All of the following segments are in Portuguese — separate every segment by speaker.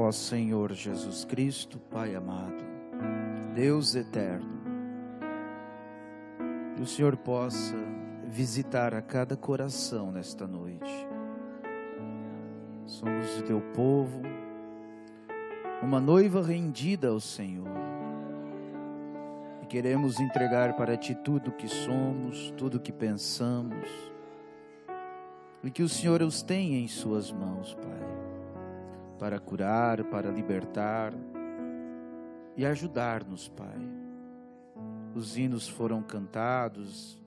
Speaker 1: Ó Senhor Jesus Cristo, Pai amado, Deus eterno, que o Senhor possa visitar a cada coração nesta noite. Somos o teu povo, uma noiva rendida ao Senhor, e queremos entregar para ti tudo que somos, tudo que pensamos, e que o Senhor os tenha em suas mãos, Pai, para curar, para libertar e ajudar-nos, Pai. Os hinos foram cantados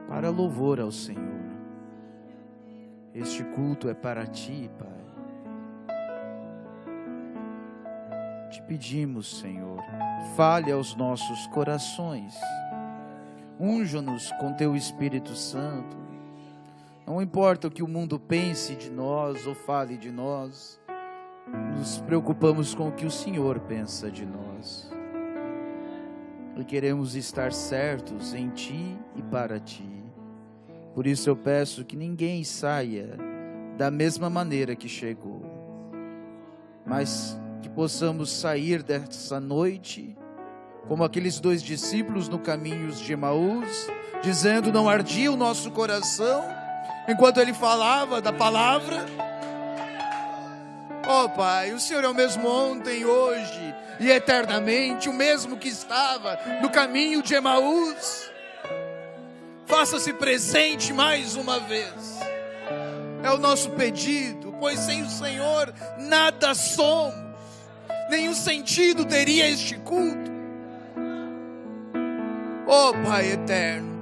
Speaker 1: para louvor ao Senhor. Este culto é para ti, Pai. Te pedimos, Senhor, fale aos nossos corações, unja-nos com teu Espírito Santo. Não importa o que o mundo pense de nós ou fale de nós, nos preocupamos com o que o Senhor pensa de nós. E queremos estar certos em Ti e para Ti. Por isso eu peço que ninguém saia da mesma maneira que chegou, mas que possamos sair dessa noite como aqueles 2 discípulos no caminho de Emaús, dizendo: não ardia o nosso coração enquanto ele falava da palavra. Ó Pai, o Senhor é o mesmo ontem, hoje e eternamente, o mesmo que estava no caminho de Emaús. Faça-se presente mais uma vez. É o nosso pedido, pois sem o Senhor nada somos. Nenhum sentido teria este culto. Ó Pai eterno,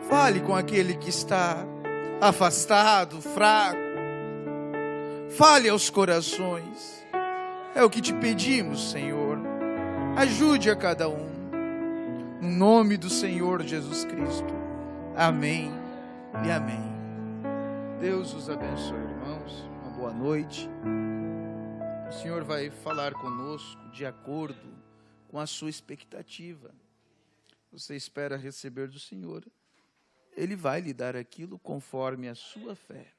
Speaker 1: fale com aquele que está afastado, fraco. Fale aos corações. É o que te pedimos, Senhor. Ajude a cada um. No nome do Senhor Jesus Cristo. Amém e amém. Deus os abençoe, irmãos. Uma boa noite. O Senhor vai falar conosco de acordo com a sua expectativa. Você espera receber do Senhor, Ele vai lhe dar aquilo conforme a sua fé.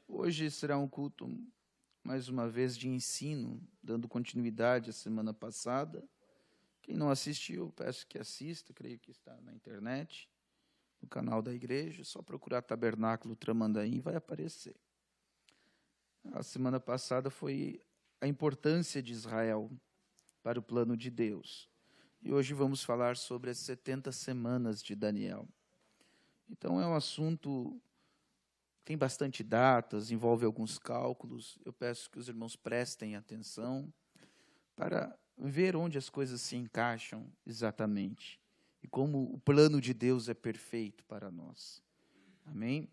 Speaker 1: Hoje será um culto, mais uma vez, de ensino, dando continuidade à semana passada. Quem não assistiu, peço que assista, creio que está na internet, no canal da igreja, só procurar Tabernáculo Tramandaí, vai aparecer. A semana passada foi a importância de Israel para o plano de Deus. E hoje vamos falar sobre as 70 semanas de Daniel. Então é um assunto que tem bastante datas, envolve alguns cálculos. Eu peço que os irmãos prestem atenção para ver onde as coisas se encaixam exatamente e como o plano de Deus é perfeito para nós. Amém?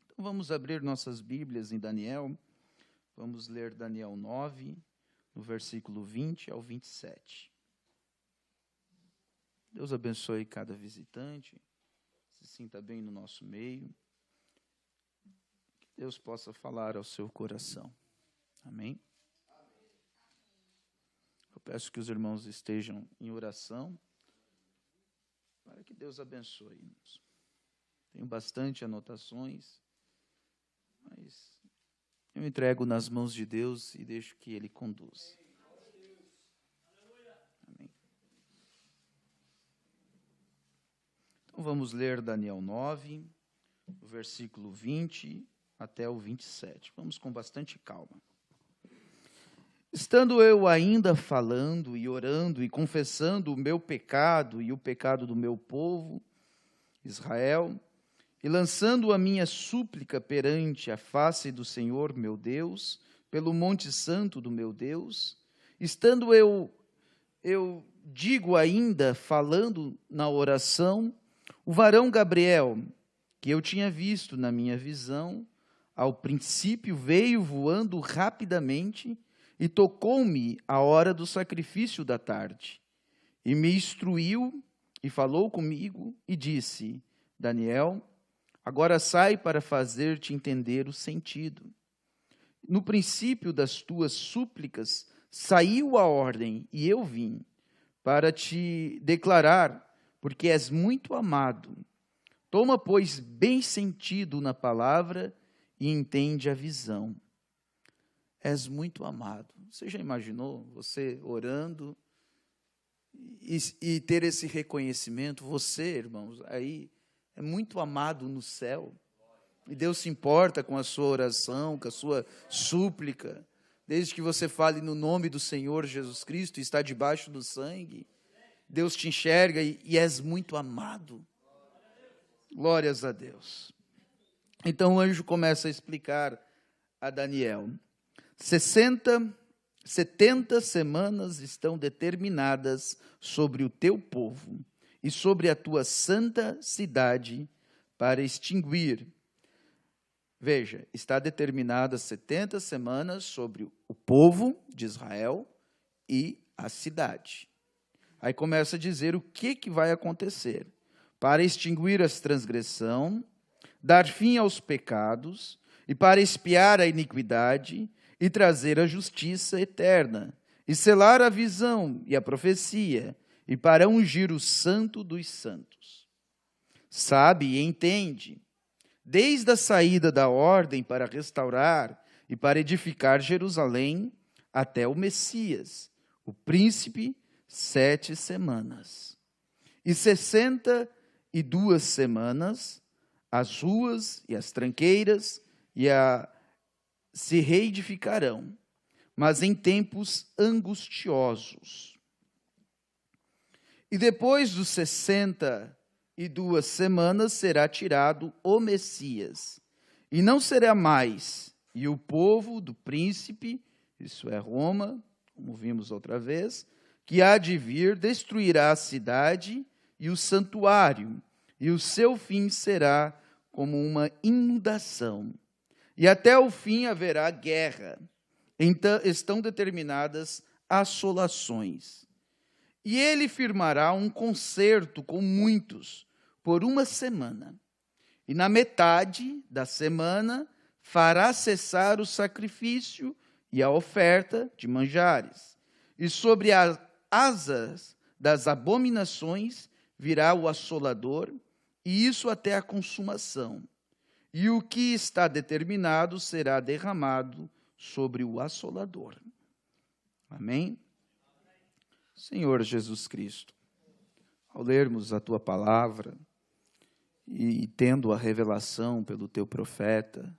Speaker 1: Então vamos abrir nossas Bíblias em Daniel. Vamos ler Daniel 9, no versículo 20 ao 27. Deus abençoe cada visitante. Se sinta bem no nosso meio. Que Deus possa falar ao seu coração. Amém? Eu peço que os irmãos estejam em oração para que Deus abençoe-nos. Tenho bastante anotações, mas eu entrego nas mãos de Deus e deixo que Ele conduza. Amém. Então vamos ler Daniel 9, do versículo 20 até o 27. Vamos com bastante calma. Estando eu ainda falando e orando e confessando o meu pecado e o pecado do meu povo, Israel, e lançando a minha súplica perante a face do Senhor meu Deus, pelo monte santo do meu Deus, estando eu digo ainda, falando na oração, o varão Gabriel, que eu tinha visto na minha visão, ao princípio veio voando rapidamente e tocou-me a hora do sacrifício da tarde, e me instruiu e falou comigo e disse: Daniel, agora sai para fazer-te entender o sentido. No princípio das tuas súplicas saiu a ordem, e eu vim para te declarar, porque és muito amado. Toma, pois, bem sentido na palavra e entende a visão. És muito amado. Você já imaginou você orando e ter esse reconhecimento? Você, irmãos, aí é muito amado no céu. E Deus se importa com a sua oração, com a sua súplica. Desde que você fale no nome do Senhor Jesus Cristo e está debaixo do sangue, Deus te enxerga e és muito amado. Glórias a Deus. Então o anjo começa a explicar a Daniel. 70 semanas estão determinadas sobre o teu povo e sobre a tua santa cidade para extinguir. Veja, está determinadas 70 semanas sobre o povo de Israel e a cidade. Aí começa a dizer o que vai acontecer. Para extinguir a transgressão, dar fim aos pecados, e para expiar a iniquidade, e trazer a justiça eterna, e selar a visão e a profecia, e para ungir o santo dos santos. Sabe e entende, desde a saída da ordem para restaurar e para edificar Jerusalém, até o Messias, o príncipe, 7 semanas. E 62 semanas, as ruas e as tranqueiras se reedificarão, mas em tempos angustiosos. E depois dos 62 semanas será tirado o Messias, e não será mais, e o povo do príncipe, isso é Roma, como vimos outra vez, que há de vir, destruirá a cidade e o santuário, e o seu fim será como uma inundação. E até o fim haverá guerra. Então estão determinadas assolações. E ele firmará um concerto com muitos por 1 semana. E na metade da semana fará cessar o sacrifício e a oferta de manjares. E sobre as asas das abominações virá o assolador, e isso até a consumação. E o que está determinado será derramado sobre o assolador. Amém? Senhor Jesus Cristo, ao lermos a tua palavra e tendo a revelação pelo teu profeta,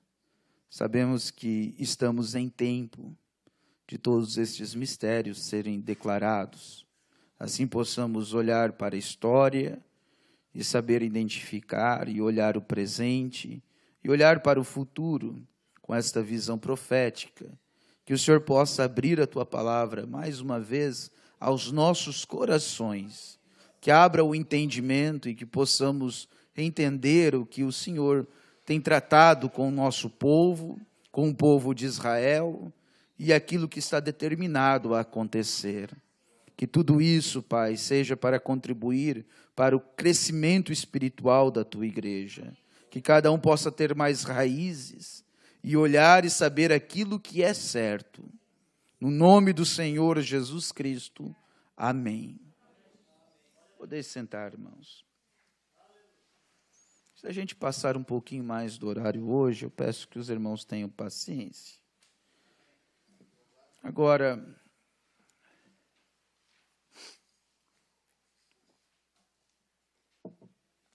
Speaker 1: sabemos que estamos em tempo de todos estes mistérios serem declarados. Assim possamos olhar para a história e saber identificar e olhar o presente e olhar para o futuro com esta visão profética. Que o Senhor possa abrir a tua palavra mais uma vez aos nossos corações, que abra o entendimento e que possamos entender o que o Senhor tem tratado com o nosso povo, com o povo de Israel e aquilo que está determinado a acontecer. Que tudo isso, Pai, seja para contribuir para o crescimento espiritual da tua igreja. Que cada um possa ter mais raízes e olhar e saber aquilo que é certo. No nome do Senhor Jesus Cristo. Amém. Podeis sentar, irmãos. Se a gente passar um pouquinho mais do horário hoje, eu peço que os irmãos tenham paciência. Agora,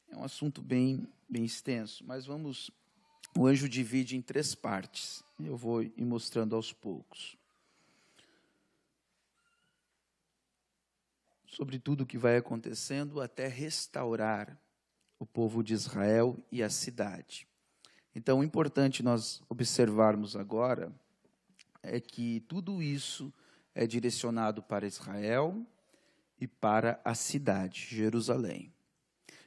Speaker 1: é um assunto bem extenso, mas o anjo divide em 3 partes. Eu vou ir mostrando aos poucos. Sobre tudo o que vai acontecendo até restaurar o povo de Israel e a cidade. Então, o importante nós observarmos agora é que tudo isso é direcionado para Israel e para a cidade, Jerusalém.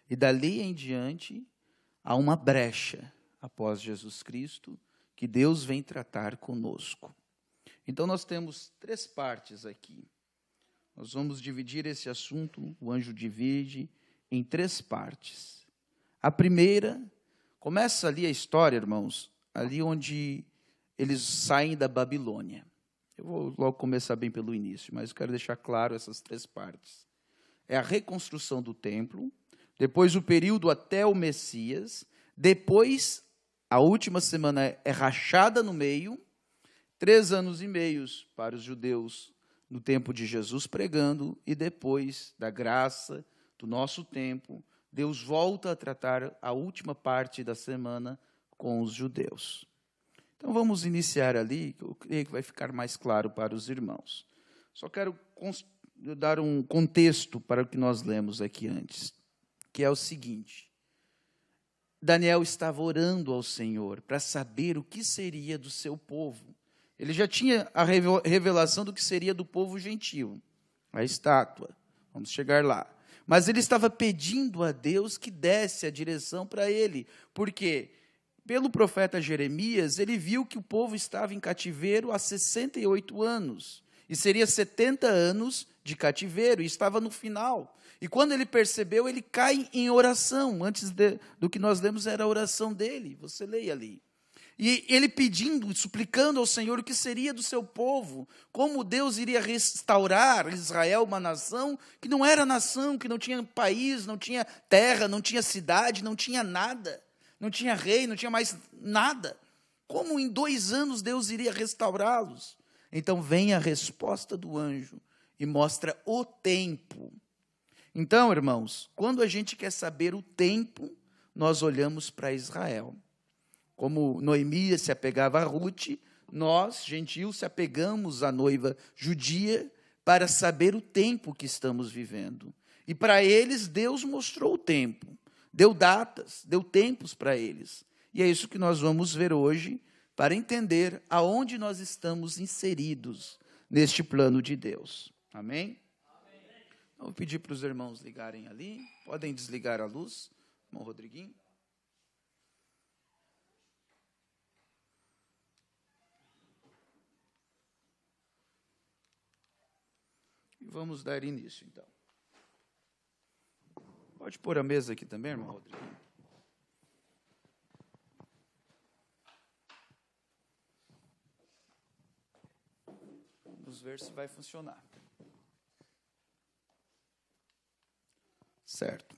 Speaker 1: E dali em diante, há uma brecha após Jesus Cristo, que Deus vem tratar conosco. Então, nós temos 3 partes aqui. Nós vamos dividir esse assunto, o anjo divide em 3 partes. A primeira, começa ali a história, irmãos, ali onde eles saem da Babilônia. Eu vou logo começar bem pelo início, mas eu quero deixar claro essas 3 partes. É a reconstrução do templo, depois o período até o Messias, depois A última semana é rachada no meio, 3 anos e meio para os judeus no tempo de Jesus pregando, e depois da graça do nosso tempo, Deus volta a tratar a última parte da semana com os judeus. Então vamos iniciar ali, que eu creio que vai ficar mais claro para os irmãos. Só quero dar um contexto para o que nós lemos aqui antes, que é o seguinte: Daniel estava orando ao Senhor para saber o que seria do seu povo. Ele já tinha a revelação do que seria do povo gentio, a estátua. Vamos chegar lá. Mas ele estava pedindo a Deus que desse a direção para ele, porque pelo profeta Jeremias, ele viu que o povo estava em cativeiro há 68 anos, e seria 70 anos de cativeiro, e estava no final. E quando ele percebeu, ele cai em oração. Antes do que nós lemos era a oração dele, você leia ali. E ele pedindo, suplicando ao Senhor o que seria do seu povo, como Deus iria restaurar Israel, uma nação que não era nação, que não tinha país, não tinha terra, não tinha cidade, não tinha nada, não tinha rei, não tinha mais nada. Como em 2 anos Deus iria restaurá-los? Então vem a resposta do anjo e mostra o tempo. Então, irmãos, quando a gente quer saber o tempo, nós olhamos para Israel. Como Noemias se apegava a Ruth, nós, gentios, se apegamos à noiva judia para saber o tempo que estamos vivendo. E para eles, Deus mostrou o tempo, deu datas, deu tempos para eles. E é isso que nós vamos ver hoje, para entender aonde nós estamos inseridos neste plano de Deus. Amém? Então, vou pedir para os irmãos ligarem ali. Podem desligar a luz, irmão Rodriguinho. E vamos dar início, então. Pode pôr a mesa aqui também, irmão Rodriguinho. Vamos ver se vai funcionar. Certo.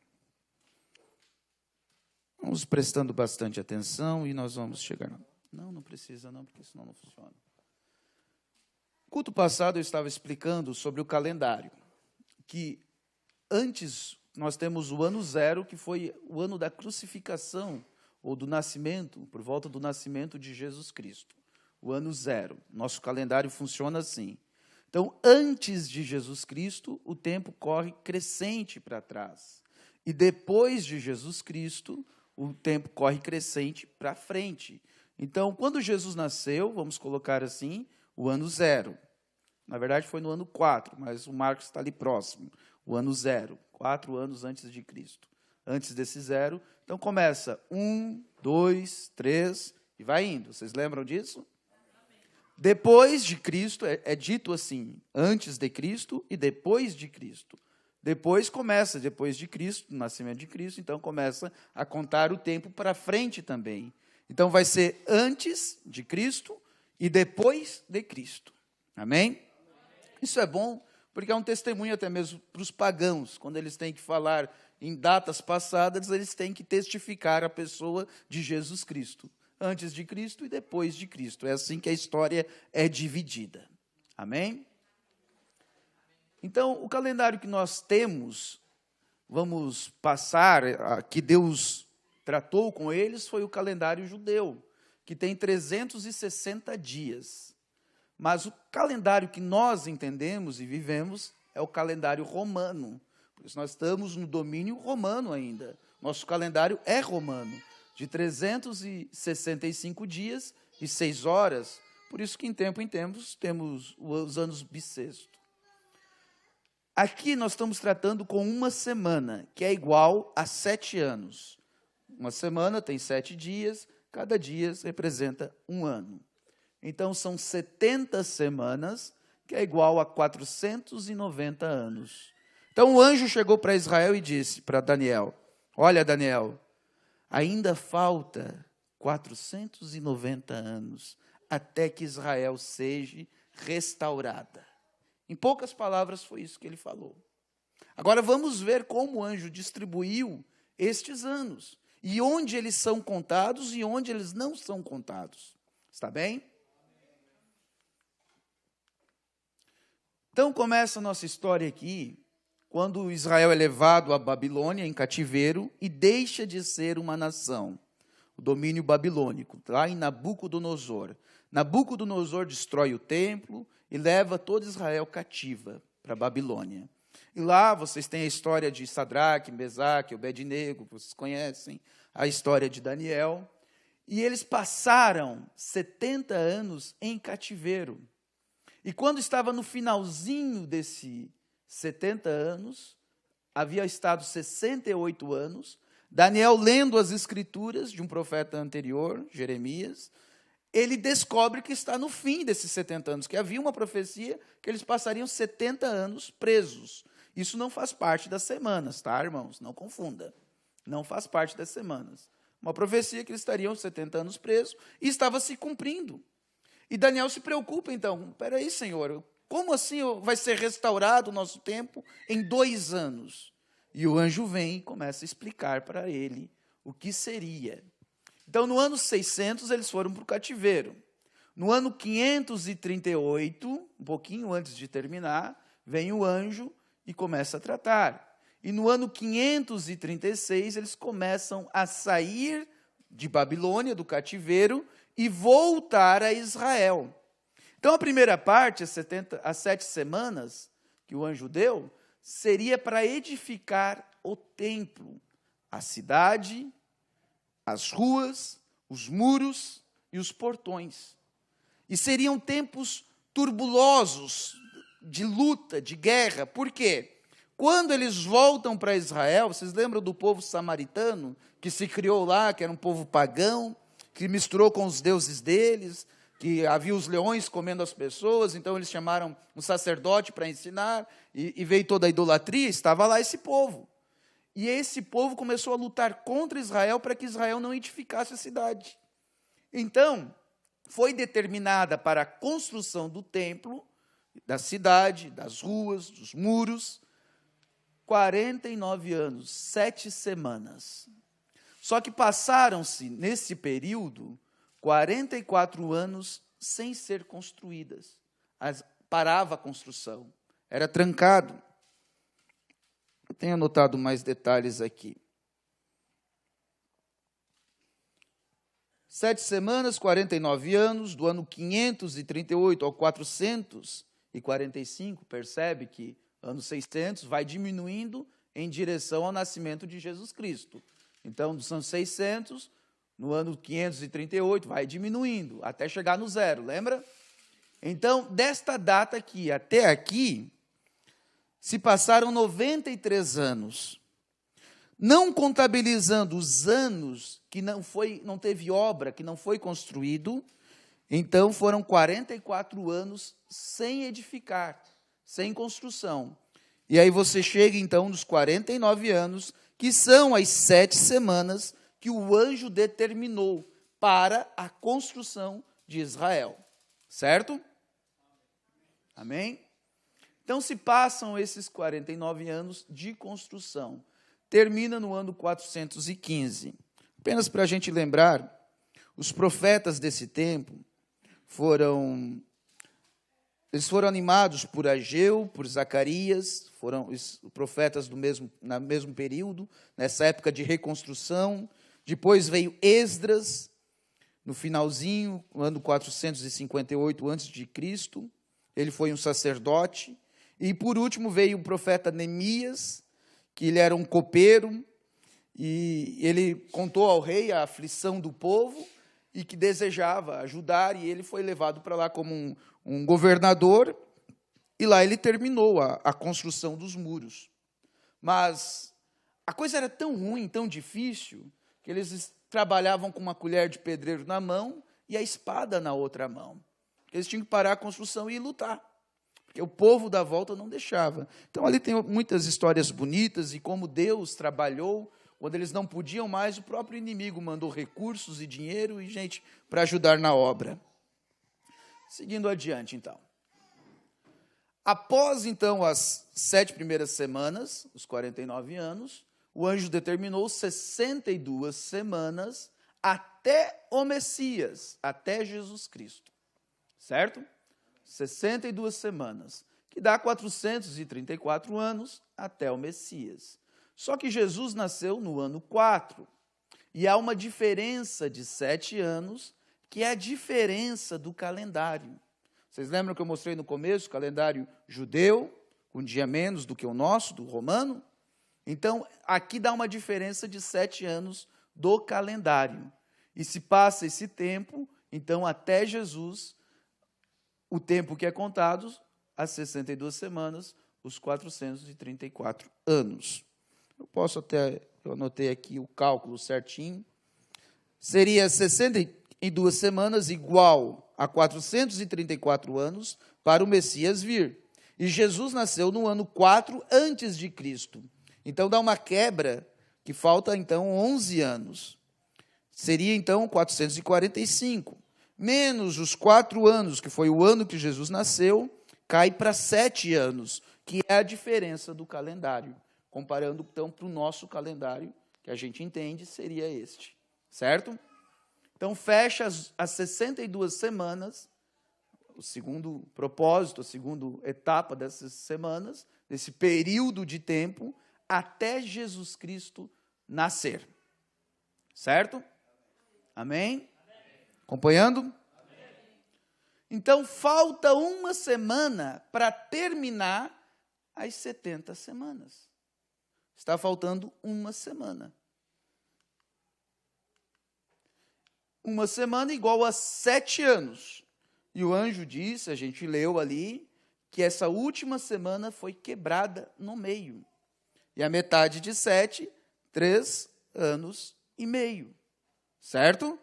Speaker 1: Vamos prestando bastante atenção e nós vamos chegar. Não precisa não, porque senão não funciona. Culto passado eu estava explicando sobre o calendário, que antes nós temos o ano 0, que foi o ano da crucificação, ou do nascimento, por volta do nascimento de Jesus Cristo. O ano 0. Nosso calendário funciona assim. Então, antes de Jesus Cristo, o tempo corre crescente para trás. E depois de Jesus Cristo, o tempo corre crescente para frente. Então, quando Jesus nasceu, vamos colocar assim, o ano 0. Na verdade, foi no ano 4, mas o Marcos está ali próximo. O ano 0, 4 anos antes de Cristo. Antes desse 0, então começa 1, 2, 3, e vai indo. Vocês lembram disso? Depois de Cristo, é dito assim, antes de Cristo e depois de Cristo. Depois começa, depois de Cristo, o nascimento de Cristo, então começa a contar o tempo para frente também. Então vai ser antes de Cristo e depois de Cristo. Amém? Isso é bom, porque é um testemunho até mesmo para os pagãos. Quando eles têm que falar em datas passadas, eles têm que testificar a pessoa de Jesus Cristo. Antes de Cristo e depois de Cristo. É assim que a história é dividida. Amém? Então, o calendário que nós temos, vamos passar, que Deus tratou com eles, foi o calendário judeu, que tem 360 dias. Mas o calendário que nós entendemos e vivemos é o calendário romano. Por isso nós estamos no domínio romano ainda. Nosso calendário é romano, de 365 dias e 6 horas. Por isso que em tempos temos os anos bissexto. Aqui nós estamos tratando com uma semana, que é igual a 7 anos. Uma semana tem 7 dias, cada dia representa 1 ano. Então, são 70 semanas, que é igual a 490 anos. Então, o anjo chegou para Israel e disse para Daniel, olha, Daniel, ainda falta 490 anos até que Israel seja restaurada. Em poucas palavras, foi isso que ele falou. Agora, vamos ver como o anjo distribuiu estes anos. e onde eles são contados e onde eles não são contados. Está bem? Então começa a nossa história aqui, quando Israel é levado à Babilônia em cativeiro e deixa de ser uma nação, o domínio babilônico, lá em Nabucodonosor. Nabucodonosor destrói o templo e leva todo Israel cativa para a Babilônia. E lá vocês têm a história de Sadraque, Mesaque, Abednego, que vocês conhecem, a história de Daniel. E eles passaram 70 anos em cativeiro. E quando estava no finalzinho desses 70 anos, havia estado 68 anos, Daniel, lendo as escrituras de um profeta anterior, Jeremias, ele descobre que está no fim desses 70 anos, que havia uma profecia que eles passariam 70 anos presos. Isso não faz parte das semanas, tá, irmãos? Não confunda. Não faz parte das semanas. Uma profecia que eles estariam 70 anos presos e estava se cumprindo. E Daniel se preocupa, então, peraí, Senhor, como assim vai ser restaurado o nosso tempo em 2 anos? E o anjo vem e começa a explicar para ele o que seria. Então, no ano 600, eles foram para o cativeiro. No ano 538, um pouquinho antes de terminar, vem o anjo e começa a tratar. E no ano 536, eles começam a sair de Babilônia, do cativeiro, e voltar a Israel. Então, a primeira parte, as 7 semanas que o anjo deu, seria para edificar o templo, a cidade, as ruas, os muros e os portões. E seriam tempos turbulosos, de luta, de guerra. Por quê? Quando eles voltam para Israel, vocês lembram do povo samaritano, que se criou lá, que era um povo pagão, que misturou com os deuses deles, que havia os leões comendo as pessoas, então eles chamaram um sacerdote para ensinar, e veio toda a idolatria, estava lá esse povo. E esse povo começou a lutar contra Israel para que Israel não edificasse a cidade. Então, foi determinada para a construção do templo, da cidade, das ruas, dos muros, 49 anos, 7 semanas. Só que passaram-se, nesse período, 44 anos sem ser construídas. Parava a construção, era trancado. Eu tenho anotado mais detalhes aqui. 7 semanas, 49 anos, do ano 538 ao 445, percebe que ano 600 vai diminuindo em direção ao nascimento de Jesus Cristo. Então, dos anos 600, no ano 538, vai diminuindo, até chegar no 0, lembra? Então, desta data aqui até aqui, se passaram 93 anos. Não contabilizando os anos que não teve obra, que não foi construído, então foram 44 anos sem edificar, sem construção. E aí você chega, então, nos 49 anos, que são as 7 semanas que o anjo determinou para a construção de Israel. Certo? Amém? Então, se passam esses 49 anos de construção. Termina no ano 415. Apenas para a gente lembrar, os profetas desse tempo foram animados por Ageu, por Zacarias, foram os profetas no mesmo período, nessa época de reconstrução. Depois veio Esdras, no finalzinho, no ano 458 a.C., ele foi um sacerdote. E, por último, veio o profeta Neemias, que ele era um copeiro, e ele contou ao rei a aflição do povo, e que desejava ajudar, e ele foi levado para lá como um governador, e lá ele terminou a construção dos muros. Mas a coisa era tão ruim, tão difícil, que eles trabalhavam com uma colher de pedreiro na mão e a espada na outra mão. Eles tinham que parar a construção e ir lutar, porque o povo da volta não deixava. Então, ali tem muitas histórias bonitas, e como Deus trabalhou, quando eles não podiam mais, o próprio inimigo mandou recursos e dinheiro e gente para ajudar na obra. Seguindo adiante, então. Após, então, as 7 primeiras semanas, os 49 anos, o anjo determinou 62 semanas até o Messias, até Jesus Cristo. Certo? 62 semanas, que dá 434 anos até o Messias. Só que Jesus nasceu no ano 4, e há uma diferença de 7 anos, que é a diferença do calendário. Vocês lembram que eu mostrei no começo o calendário judeu, um dia menos do que o nosso, do romano? Então, aqui dá uma diferença de 7 anos do calendário. E se passa esse tempo, então até Jesus, o tempo que é contado, as 62 semanas, os 434 anos. Eu anotei aqui o cálculo certinho. Seria 62 semanas igual a 434 anos para o Messias vir. E Jesus nasceu no ano 4 antes de Cristo. Então dá uma quebra que falta então 11 anos. Seria então 445. Menos os 4 anos, que foi o ano que Jesus nasceu, cai para 7 anos, que é a diferença do calendário. Comparando então para o nosso calendário, que a gente entende, seria este. Certo? Então, fecha as 62 semanas, o segundo propósito, a segunda etapa dessas semanas, desse período de tempo, até Jesus Cristo nascer. Certo? Amém? Acompanhando? Amém. Então, falta uma semana para terminar as 70 semanas. Está faltando uma semana. Uma semana igual a 7 anos. E o anjo disse, a gente leu ali, que essa última semana foi quebrada no meio. E a metade de 7, 3 anos e meio. Certo?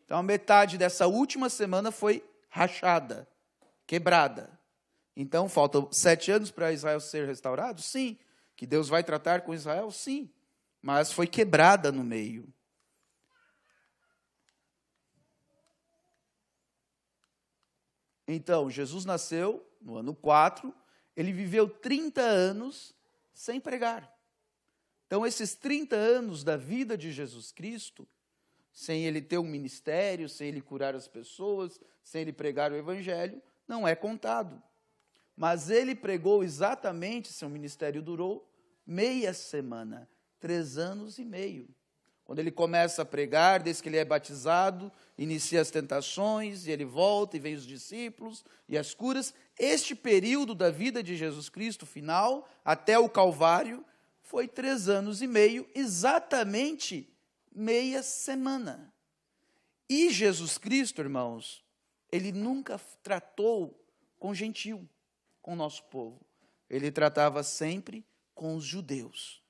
Speaker 1: Então, a metade dessa última semana foi rachada, quebrada. Então, faltam 7 anos para Israel ser restaurado? Sim. Que Deus vai tratar com Israel? Sim. Mas foi quebrada no meio. Então, Jesus nasceu no ano 4, ele viveu 30 anos sem pregar. Então, esses 30 anos da vida de Jesus Cristo, sem ele ter um ministério, sem ele curar as pessoas, sem ele pregar o evangelho, não é contado. Mas ele pregou exatamente, seu ministério durou meia semana, 3 anos e meio. Quando ele começa a pregar, desde que ele é batizado, inicia as tentações, e ele volta, e vem os discípulos, e as curas. Este período da vida de Jesus Cristo, final, até o Calvário, foi 3 anos e meio, exatamente meia semana. E Jesus Cristo, irmãos, ele nunca tratou com gentil, com o nosso povo. Ele tratava sempre com os judeus.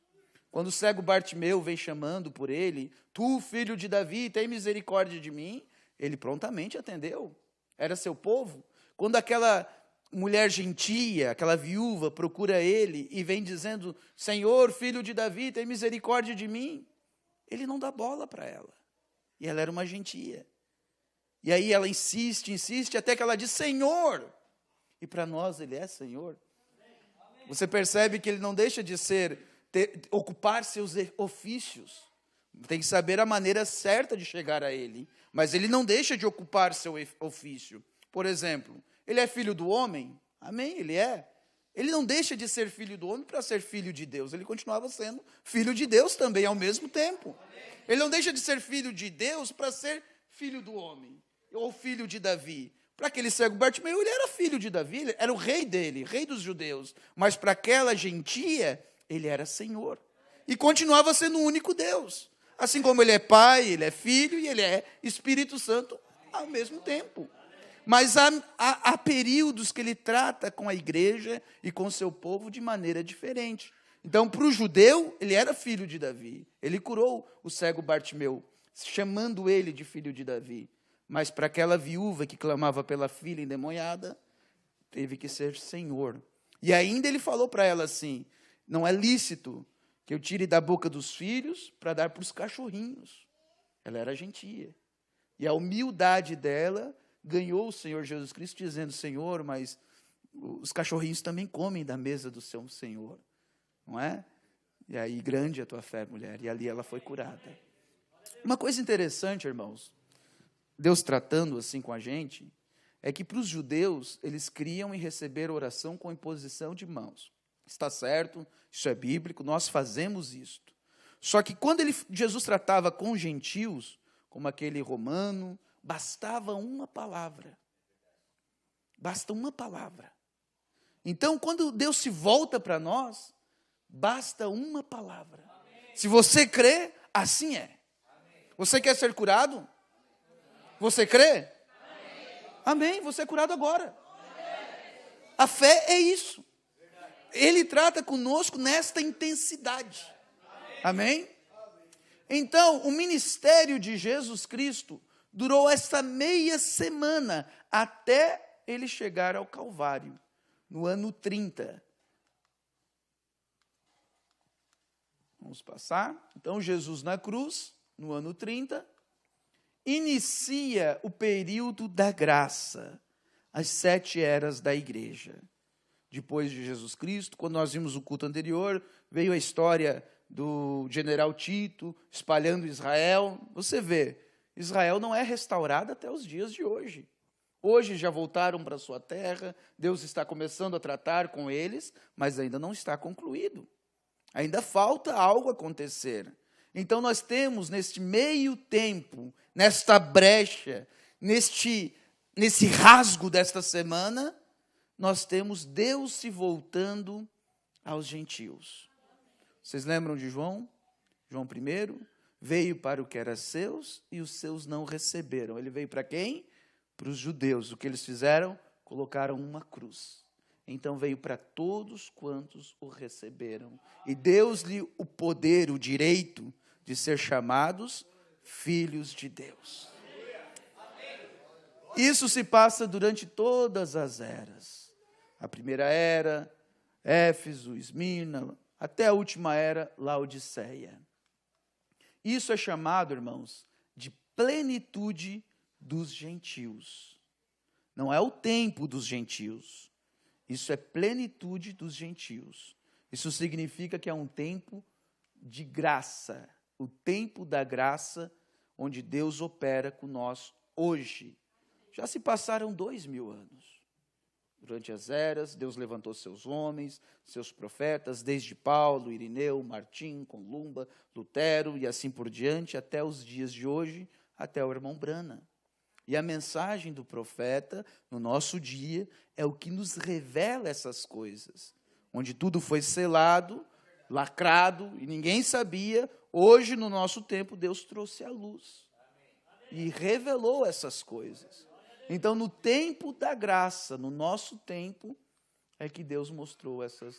Speaker 1: Quando o cego Bartimeu vem chamando por ele, tu, filho de Davi, tem misericórdia de mim, ele prontamente atendeu. Era seu povo. Quando aquela mulher gentia, aquela viúva, procura ele e vem dizendo, Senhor, filho de Davi, tem misericórdia de mim, ele não dá bola para ela. E ela era uma gentia. E aí ela insiste, até que ela diz, Senhor. E para nós ele é Senhor. Você percebe que ele não deixa de ocupar seus ofícios. Tem que saber a maneira certa de chegar a ele. Mas ele não deixa de ocupar seu ofício. Por exemplo, ele é filho do homem? Amém, ele é. Ele não deixa de ser filho do homem para ser filho de Deus. Ele continuava sendo filho de Deus também ao mesmo tempo. Ele não deixa de ser filho de Deus para ser filho do homem. Ou filho de Davi. Para aquele cego Bartimeu, ele era filho de Davi, ele era o rei dele, rei dos judeus. Mas para aquela gentia, ele era Senhor. E continuava sendo o único Deus. Assim como ele é Pai, ele é Filho e ele é Espírito Santo ao mesmo tempo. Mas há períodos que ele trata com a igreja e com o seu povo de maneira diferente. Então, para o judeu, ele era filho de Davi. Ele curou o cego Bartimeu, chamando ele de filho de Davi. Mas para aquela viúva que clamava pela filha endemoniada, teve que ser Senhor. E ainda ele falou para ela assim, não é lícito que eu tire da boca dos filhos para dar para os cachorrinhos. Ela era gentia. E a humildade dela ganhou o Senhor Jesus Cristo dizendo, Senhor, mas os cachorrinhos também comem da mesa do seu Senhor. Não é? E aí, grande é a tua fé, mulher. E ali ela foi curada. Uma coisa interessante, irmãos, Deus tratando assim com a gente, é que para os judeus, eles criam em receber oração com imposição de mãos. Está certo, isso é bíblico, nós fazemos isto. Só que quando Jesus tratava com gentios, como aquele romano, bastava uma palavra. Basta uma palavra. Então, quando Deus se volta para nós, basta uma palavra. Se você crê, assim é. Você quer ser curado? Você crê? Amém, você é curado agora. A fé é isso. Ele trata conosco nesta intensidade. Amém? Então, o ministério de Jesus Cristo durou essa meia semana até ele chegar ao Calvário, no ano 30. Vamos passar. Então, Jesus na cruz, no ano 30, inicia o período da graça, as 7 eras da igreja. Depois de Jesus Cristo, quando nós vimos o culto anterior, veio a história do general Tito espalhando Israel. Você vê, Israel não é restaurada até os dias de hoje. Hoje já voltaram para sua terra, Deus está começando a tratar com eles, mas ainda não está concluído. Ainda falta algo acontecer. Então nós temos neste meio tempo, nesta brecha, nesse rasgo desta semana, nós temos Deus se voltando aos gentios. Vocês lembram de João? João 1 veio para o que era seus e os seus não receberam. Ele veio para quem? Para os judeus. O que eles fizeram? Colocaram uma cruz. Então veio para todos quantos o receberam. E deu-lhe o poder, o direito de ser chamados filhos de Deus. Isso se passa durante todas as eras. A primeira era, Éfeso, Esmirna, até a última era, Laodiceia. Isso é chamado, irmãos, de plenitude dos gentios. Não é o tempo dos gentios. Isso é plenitude dos gentios. Isso significa que é um tempo de graça. O tempo da graça, onde Deus opera com nós hoje. Já se passaram 2000 anos. Durante as eras, Deus levantou seus homens, seus profetas, desde Paulo, Irineu, Martim, Columba, Lutero e assim por diante, até os dias de hoje, até o irmão Branham. E a mensagem do profeta, no nosso dia, é o que nos revela essas coisas. Onde tudo foi selado, lacrado, e ninguém sabia, hoje, no nosso tempo, Deus trouxe a luz. E revelou essas coisas. Então, no tempo da graça, no nosso tempo, é que Deus mostrou essas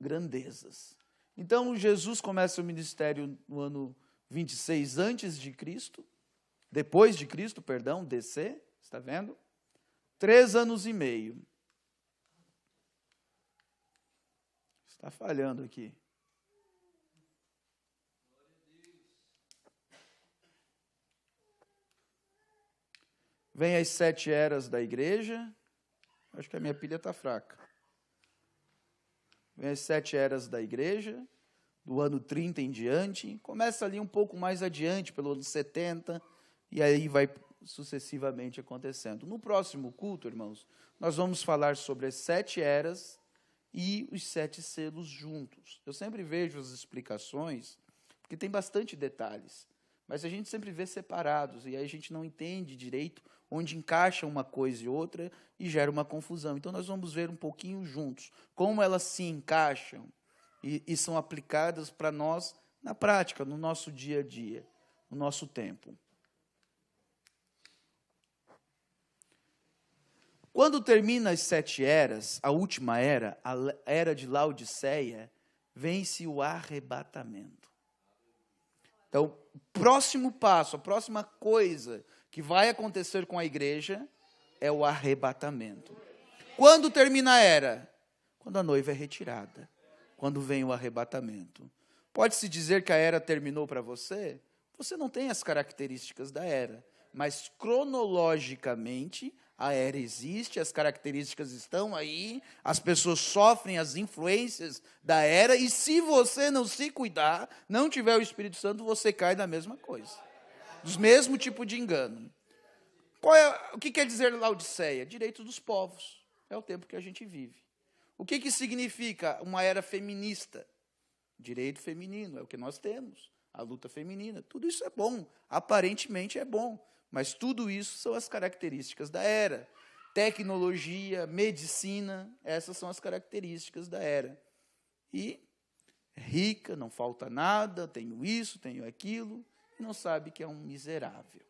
Speaker 1: grandezas. Então, Jesus começa o ministério no ano 26 antes de Cristo, depois de Cristo, perdão, DC, está vendo? 3 anos e meio. Está falhando aqui. Vem as 7 eras da igreja. Acho que a minha pilha está fraca. Vem as 7 eras da igreja, do ano 30 em diante. Começa ali um pouco mais adiante, pelo ano 70, e aí vai sucessivamente acontecendo. No próximo culto, irmãos, nós vamos falar sobre as 7 eras e os 7 selos juntos. Eu sempre vejo as explicações, porque tem bastante detalhes, mas a gente sempre vê separados, e aí a gente não entende direito onde encaixa uma coisa e outra, e gera uma confusão. Então, nós vamos ver um pouquinho juntos, como elas se encaixam e são aplicadas para nós na prática, no nosso dia a dia, no nosso tempo. Quando termina as 7 eras, a última era, a era de Laodiceia, vence o arrebatamento. Então, o próximo passo, a próxima coisa que vai acontecer com a igreja é o arrebatamento. Quando termina a era? Quando a noiva é retirada. Quando vem o arrebatamento. Pode-se dizer que a era terminou para você? Você não tem as características da era, mas cronologicamente A era existe, as características estão aí, as pessoas sofrem as influências da era, e se você não se cuidar, não tiver o Espírito Santo, você cai na mesma coisa. Do mesmo tipo de engano. O que quer dizer Laodiceia? Direito dos povos. É o tempo que a gente vive. O que significa uma era feminista? Direito feminino, é o que nós temos. A luta feminina, tudo isso é bom. Aparentemente é bom. Mas tudo isso são as características da era. Tecnologia, medicina, essas são as características da era. E é rica, não falta nada, tenho isso, tenho aquilo, e não sabe que é um miserável.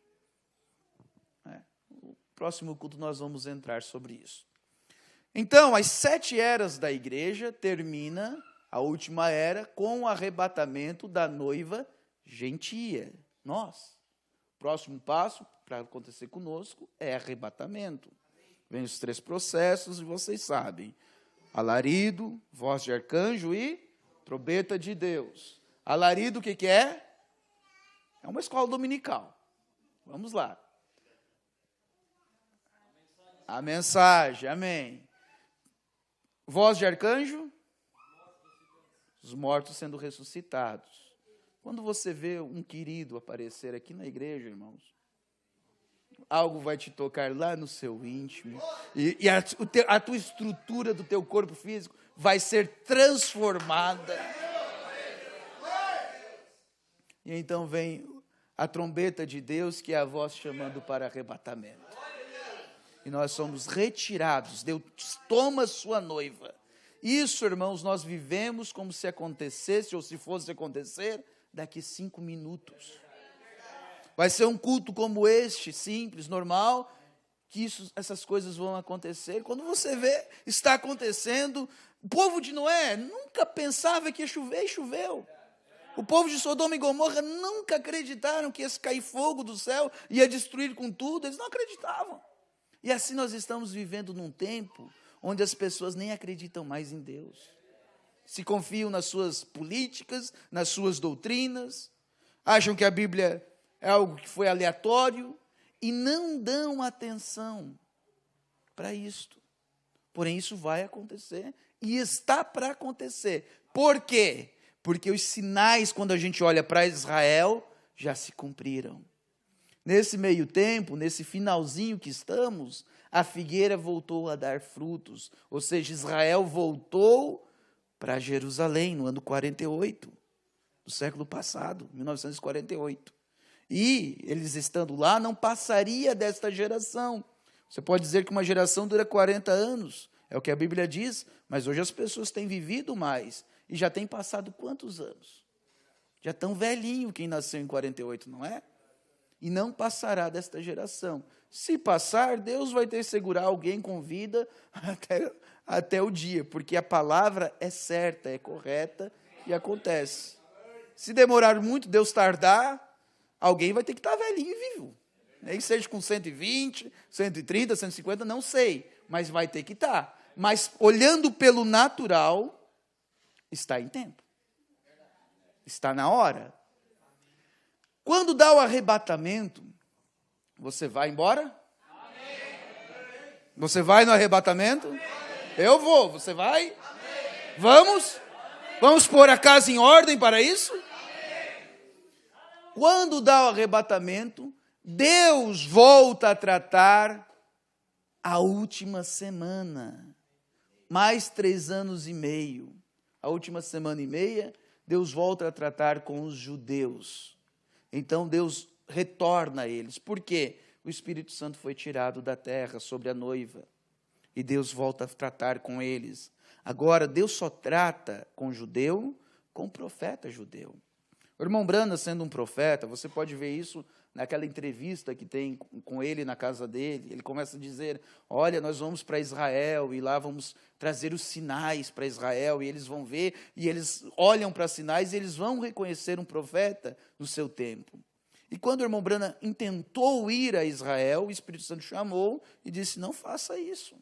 Speaker 1: No próximo culto nós vamos entrar sobre isso. Então, as 7 eras da igreja termina a última era com o arrebatamento da noiva gentia, nós. Próximo passo para acontecer conosco é arrebatamento. Vem os 3 processos e vocês sabem. Alarido, voz de arcanjo e trombeta de Deus. Alarido, o que é? É uma escola dominical. Vamos lá. A mensagem, amém. Voz de arcanjo? Os mortos sendo ressuscitados. Quando você vê um querido aparecer aqui na igreja, irmãos, algo vai te tocar lá no seu íntimo, e a tua estrutura do teu corpo físico vai ser transformada. E então vem a trombeta de Deus, que é a voz chamando para arrebatamento. E nós somos retirados. Deus toma sua noiva. Isso, irmãos, nós vivemos como se acontecesse, ou se fosse acontecer, daqui 5 minutos. Vai ser um culto como este, simples, normal, que essas coisas vão acontecer. Quando você vê, está acontecendo. O povo de Noé nunca pensava que ia chover, e choveu. O povo de Sodoma e Gomorra nunca acreditaram que ia cair fogo do céu, ia destruir com tudo. Eles não acreditavam. E assim nós estamos vivendo num tempo onde as pessoas nem acreditam mais em Deus. Se confiam nas suas políticas, nas suas doutrinas, acham que a Bíblia é algo que foi aleatório e não dão atenção para isto. Porém, isso vai acontecer e está para acontecer. Por quê? Porque os sinais, quando a gente olha para Israel, já se cumpriram. Nesse meio tempo, nesse finalzinho que estamos, a figueira voltou a dar frutos. Ou seja, Israel voltou para Jerusalém, no ano 48, do século passado, 1948. E eles estando lá, não passaria desta geração. Você pode dizer que uma geração dura 40 anos, é o que a Bíblia diz, mas hoje as pessoas têm vivido mais. E já tem passado quantos anos? Já tão velhinho quem nasceu em 48, não é? E não passará desta geração. Se passar, Deus vai ter que segurar alguém com vida até o dia, porque a palavra é certa, é correta e acontece. Se demorar muito, Deus tardar, alguém vai ter que estar velhinho e vivo. Nem seja com 120, 130, 150, não sei, mas vai ter que estar. Mas olhando pelo natural, está em tempo. Está na hora. Quando dá o arrebatamento, você vai embora? Amém. Você vai no arrebatamento? Amém. Eu vou, você vai? Amém. Vamos? Amém. Vamos pôr a casa em ordem para isso? Amém. Quando dá o arrebatamento, Deus volta a tratar a última semana. Mais 3 anos e meio. A última semana e meia, Deus volta a tratar com os judeus. Então Deus retorna a eles. Por quê? O Espírito Santo foi tirado da terra sobre a noiva. E Deus volta a tratar com eles. Agora, Deus só trata com judeu, com profeta judeu. O irmão Brana, sendo um profeta, você pode ver isso naquela entrevista que tem com ele na casa dele. Ele começa a dizer, olha, nós vamos para Israel e lá vamos trazer os sinais para Israel, e eles vão ver, e eles olham para os sinais e eles vão reconhecer um profeta no seu tempo. E quando o irmão Brana intentou ir a Israel, o Espírito Santo chamou e disse, não faça isso,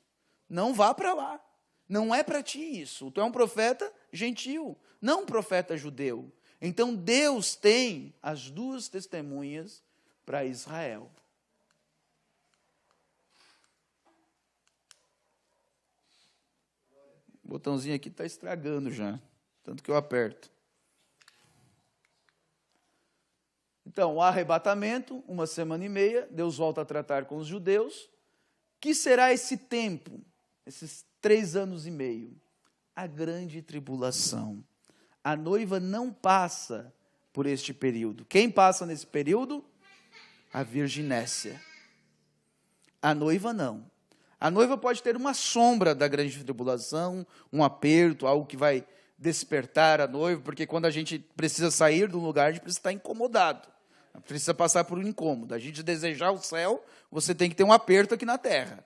Speaker 1: não vá para lá, não é para ti isso, tu é um profeta gentil, não um profeta judeu. Então Deus tem as 2 testemunhas para Israel. O botãozinho aqui está estragando já, tanto que eu aperto. Então, o arrebatamento, 1,5 Deus volta a tratar com os judeus. Que será esse tempo, esses 3 anos e meio? A grande tribulação. A noiva não passa por este período. Quem passa nesse período? A virginécia. A noiva não. A noiva pode ter uma sombra da grande tribulação, um aperto, algo que vai despertar a noiva, porque quando a gente precisa sair de um lugar, a gente precisa estar incomodado. Precisa passar por um incômodo. A gente desejar o céu, você tem que ter um aperto aqui na terra.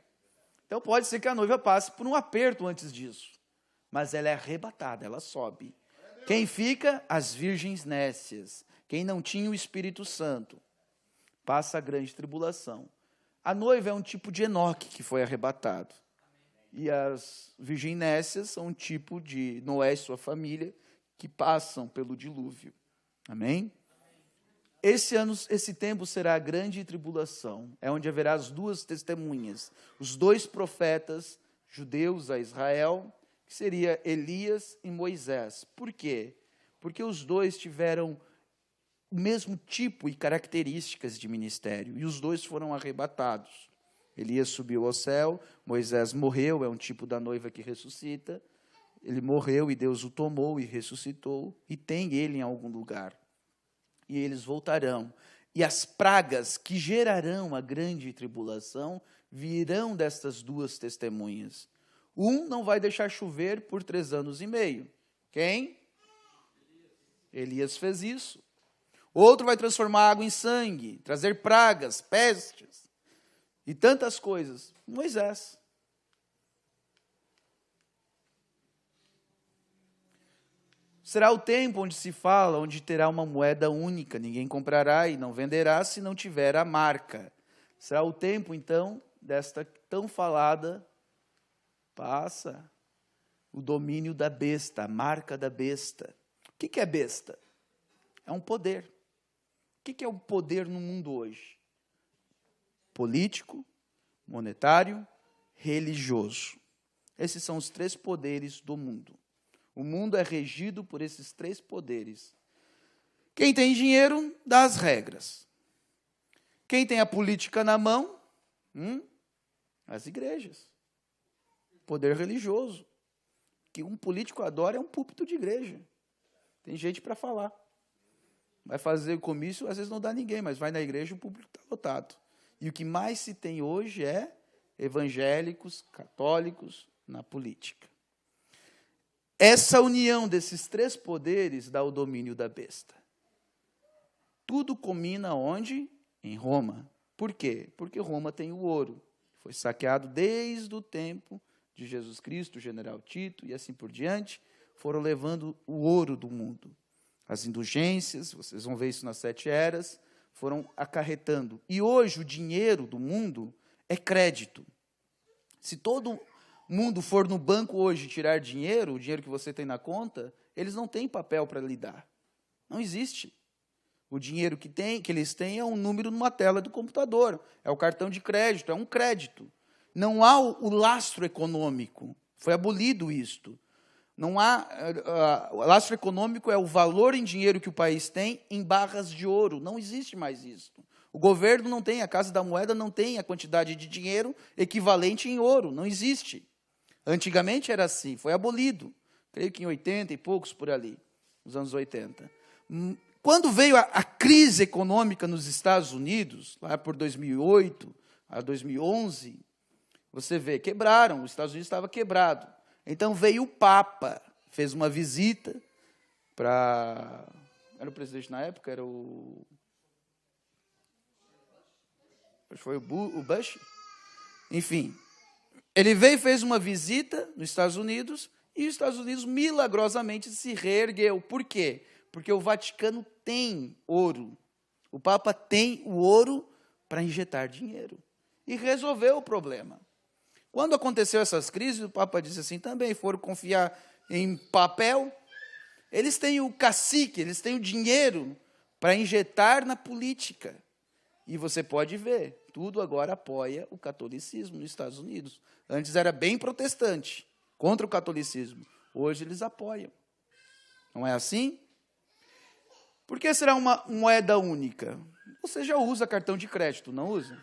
Speaker 1: Então pode ser que a noiva passe por um aperto antes disso. Mas ela é arrebatada, ela sobe. Quem fica? As virgens nécias. Quem não tinha o Espírito Santo. Passa a grande tribulação. A noiva é um tipo de Enoque que foi arrebatado. E as virgens nécias são um tipo de Noé e sua família que passam pelo dilúvio. Amém? Esse tempo será a grande tribulação, é onde haverá as 2 testemunhas, os 2 profetas judeus a Israel, que seria Elias e Moisés. Por quê? Porque os 2 tiveram o mesmo tipo e características de ministério, e os 2 foram arrebatados. Elias subiu ao céu, Moisés morreu, é um tipo da noiva que ressuscita. Ele morreu e Deus o tomou e ressuscitou, e tem ele em algum lugar. E eles voltarão. E as pragas que gerarão a grande tribulação virão destas 2 testemunhas. Um não vai deixar chover por 3 anos e meio. Quem? Elias fez isso. Outro vai transformar água em sangue, trazer pragas, pestes e tantas coisas. Moisés. Será o tempo onde se fala, onde terá uma moeda única, ninguém comprará e não venderá se não tiver a marca. Será o tempo, então, desta tão falada, passa o domínio da besta, a marca da besta. O que é besta? É um poder. O que é o poder no mundo hoje? Político, monetário, religioso. Esses são os 3 poderes do mundo. O mundo é regido por esses 3 poderes. Quem tem dinheiro, dá as regras. Quem tem a política na mão, as igrejas. Poder religioso. Que um político adora é um púlpito de igreja. Tem gente para falar. Vai fazer o comício, às vezes não dá ninguém, mas vai na igreja, o público está lotado. E o que mais se tem hoje é evangélicos, católicos na política. Essa união desses 3 poderes dá o domínio da besta. Tudo culmina onde? Em Roma. Por quê? Porque Roma tem o ouro. Foi saqueado desde o tempo de Jesus Cristo, o general Tito e assim por diante. Foram levando o ouro do mundo. As indulgências, vocês vão ver isso nas 7 eras, foram acarretando. E hoje o dinheiro do mundo é crédito. Se todo mundo for no banco hoje tirar dinheiro, o dinheiro que você tem na conta, eles não têm papel para lhe dar. Não existe. O dinheiro que eles têm é um número numa tela do computador. É o cartão de crédito, é um crédito. Não há o lastro econômico. Foi abolido isto. Não há. O lastro econômico é o valor em dinheiro que o país tem em barras de ouro. Não existe mais isso. O governo não tem, a Casa da Moeda não tem a quantidade de dinheiro equivalente em ouro. Não existe. Antigamente era assim, foi abolido. Creio que em 80 e poucos por ali, nos anos 80. Quando veio a crise econômica nos Estados Unidos, lá por 2008 a 2011, você vê, quebraram, os Estados Unidos estava quebrado. Então veio o Papa, fez uma visita para... Era o presidente na época? Era o... Foi o Bush? Enfim, ele veio e fez uma visita nos Estados Unidos, e os Estados Unidos milagrosamente se reergueu. Por quê? Porque o Vaticano tem ouro. O Papa tem o ouro para injetar dinheiro. E resolveu o problema. Quando aconteceu essas crises, o Papa disse assim, também foram confiar em papel. Eles têm o cacique, eles têm o dinheiro para injetar na política. E você pode ver, tudo agora apoia o catolicismo nos Estados Unidos. Antes era bem protestante, contra o catolicismo. Hoje eles apoiam. Não é assim? Por que será uma moeda única? Você já usa cartão de crédito, não usa?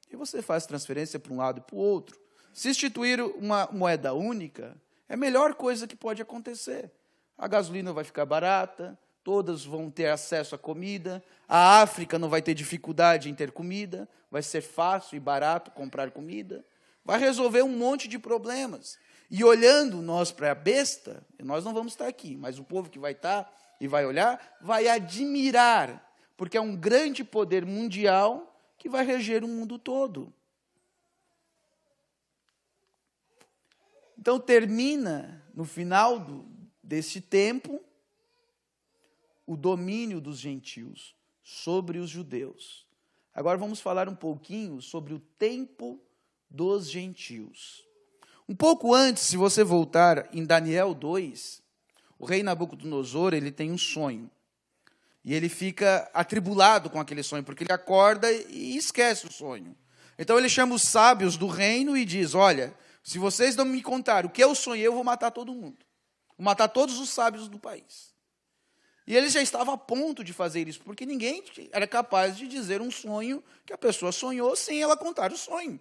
Speaker 1: E você faz transferência para um lado e para o outro. Se instituir uma moeda única, é a melhor coisa que pode acontecer. A gasolina vai ficar barata, todas vão ter acesso à comida, a África não vai ter dificuldade em ter comida, vai ser fácil e barato comprar comida, vai resolver um monte de problemas. E olhando nós para a besta, nós não vamos estar aqui, mas o povo que vai estar e vai olhar, vai admirar, porque é um grande poder mundial que vai reger o mundo todo. Então termina, no final deste tempo, o domínio dos gentios sobre os judeus. Agora vamos falar um pouquinho sobre o tempo dos gentios. Um pouco antes, se você voltar em Daniel 2, o rei Nabucodonosor, ele tem um sonho. E ele fica atribulado com aquele sonho, porque ele acorda e esquece o sonho. Então ele chama os sábios do reino e diz, olha, se vocês não me contarem o que eu sonhei, eu vou matar todo mundo. Vou matar todos os sábios do país. E ele já estava a ponto de fazer isso, porque ninguém era capaz de dizer um sonho que a pessoa sonhou sem ela contar o sonho.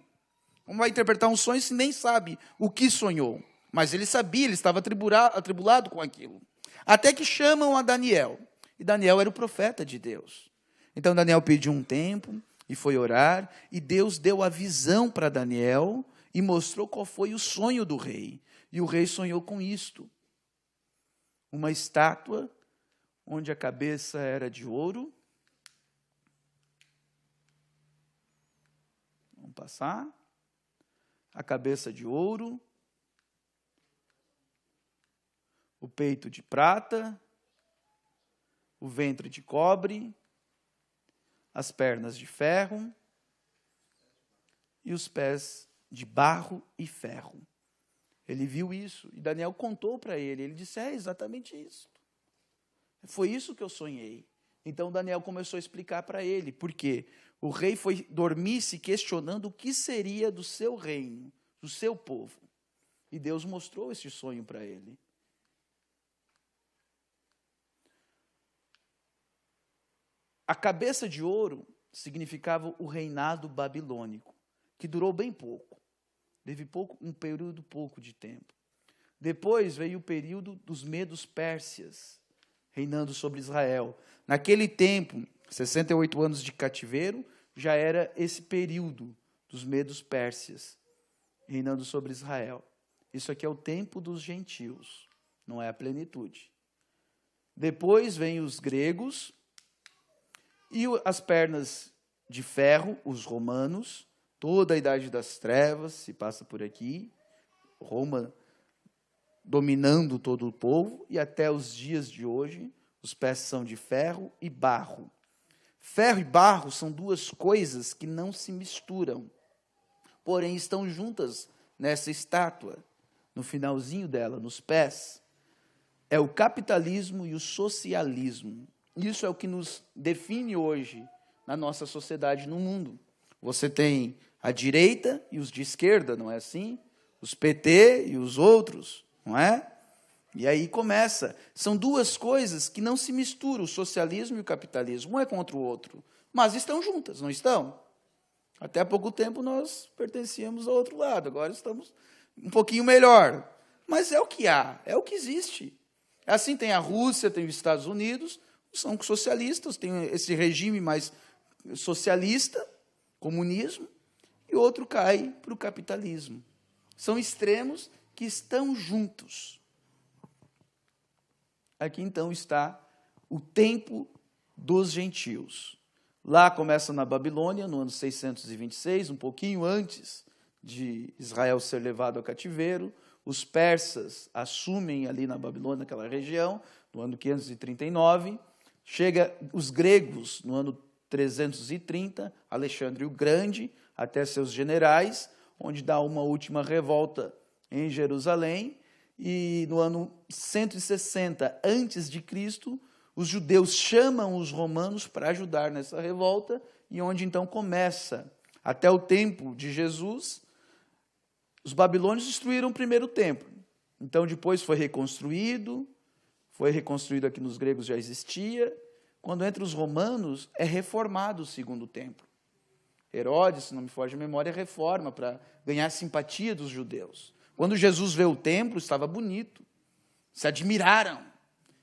Speaker 1: Como vai interpretar um sonho se nem sabe o que sonhou? Mas ele sabia, ele estava atribulado com aquilo. Até que chamam a Daniel. E Daniel era o profeta de Deus. Então Daniel pediu um tempo e foi orar, e Deus deu a visão para Daniel e mostrou qual foi o sonho do rei. E o rei sonhou com isto. Uma estátua onde a cabeça era de ouro. Vamos passar. A cabeça de ouro. O peito de prata. O ventre de cobre. As pernas de ferro. E os pés de barro e ferro. Ele viu isso. E Daniel contou para ele. Ele disse, é exatamente isso. Foi isso que eu sonhei. Então Daniel começou a explicar para ele. Por quê? O rei foi dormir se questionando o que seria do seu reino, do seu povo. E Deus mostrou esse sonho para ele. A cabeça de ouro significava o reinado babilônico, que durou bem pouco. Teve um período pouco de tempo. Depois veio o período dos medos pérsias, reinando sobre Israel. Naquele tempo, 68 anos de cativeiro, já era esse período dos medos pérsias, reinando sobre Israel. Isso aqui é o tempo dos gentios, não é a plenitude. Depois vem os gregos e as pernas de ferro, os romanos, toda a idade das trevas se passa por aqui, Roma dominando todo o povo, e até os dias de hoje, os pés são de ferro e barro. Ferro e barro são duas coisas que não se misturam, porém estão juntas nessa estátua, no finalzinho dela, nos pés. É o capitalismo e o socialismo. Isso é o que nos define hoje na nossa sociedade, no mundo. Você tem a direita e os de esquerda, não é assim? Os PT e os outros, não é? E aí começa. São duas coisas que não se misturam, o socialismo e o capitalismo. Um é contra o outro, mas estão juntas, não estão? Até há pouco tempo nós pertencíamos ao outro lado, agora estamos um pouquinho melhor. Mas é o que há, é o que existe. Assim tem a Rússia, tem os Estados Unidos, são socialistas, tem esse regime mais socialista, comunismo, e outro cai para o capitalismo. São extremos que estão juntos. Aqui então está o tempo dos gentios. Lá começa na Babilônia, no ano 626, um pouquinho antes de Israel ser levado ao cativeiro. Os persas assumem ali na Babilônia, naquela região, no ano 539. Chega os gregos no ano 330, Alexandre o Grande, até seus generais, onde dá uma última revolta em Jerusalém. E no ano 160 a.C., os judeus chamam os romanos para ajudar nessa revolta, e onde então começa, até o tempo de Jesus, os babilônios destruíram o primeiro templo. Então, depois foi reconstruído aqui nos gregos já existia. Quando entra os romanos, é reformado o segundo templo. Herodes, se não me foge a memória, reforma para ganhar simpatia dos judeus. Quando Jesus vê o templo, estava bonito. Se admiraram.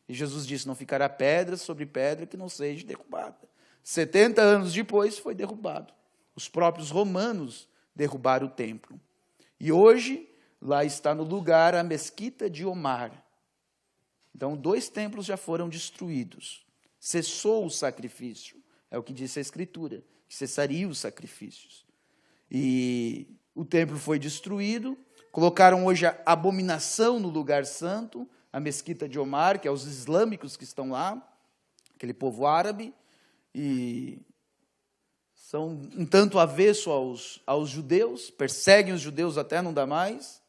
Speaker 1: E Jesus disse, não ficará pedra sobre pedra que não seja derrubada. 70 anos depois, foi derrubado. Os próprios romanos derrubaram o templo. E hoje, lá está no lugar a mesquita de Omar. Então, 2 templos já foram destruídos. Cessou o sacrifício. É o que diz a Escritura, que cessaria os sacrifícios. E o templo foi destruído. Colocaram hoje a abominação no lugar santo, a mesquita de Omar, que é os islâmicos que estão lá, aquele povo árabe, e são um tanto avesso aos judeus, perseguem os judeus até não dá mais,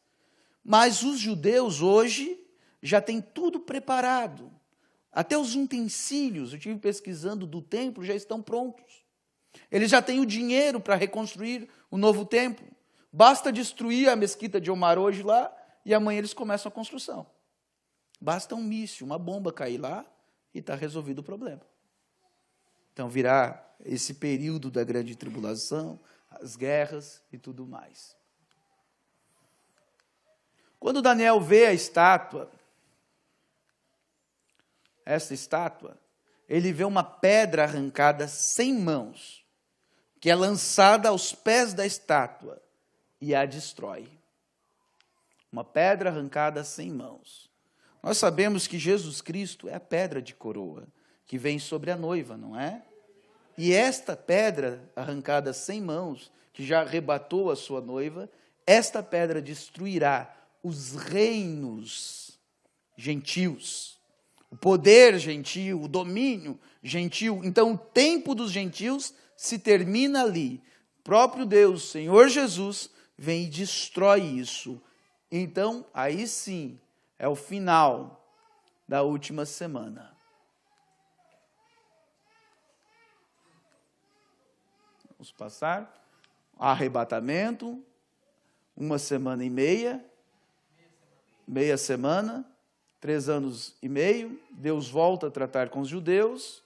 Speaker 1: mas os judeus hoje já têm tudo preparado, até os utensílios, eu estive pesquisando do templo, já estão prontos, eles já têm o dinheiro para reconstruir o novo templo, basta destruir a mesquita de Omar hoje lá, e amanhã eles começam a construção. Basta um míssil, uma bomba cair lá, e está resolvido o problema. Então virá esse período da grande tribulação, as guerras e tudo mais. Quando Daniel vê a estátua, essa estátua, ele vê uma pedra arrancada sem mãos, que é lançada aos pés da estátua e a destrói. Uma pedra arrancada sem mãos. Nós sabemos que Jesus Cristo é a pedra de coroa, que vem sobre a noiva, não é? E esta pedra arrancada sem mãos, que já arrebatou a sua noiva, esta pedra destruirá os reinos gentios, o poder gentil, o domínio gentil. Então, o tempo dos gentios se termina ali. O próprio Deus, Senhor Jesus, vem e destrói isso. Então, aí sim, é o final da última semana. Vamos passar. Arrebatamento, 1 semana e meia, meia semana, 3 anos e meio, Deus volta a tratar com os judeus,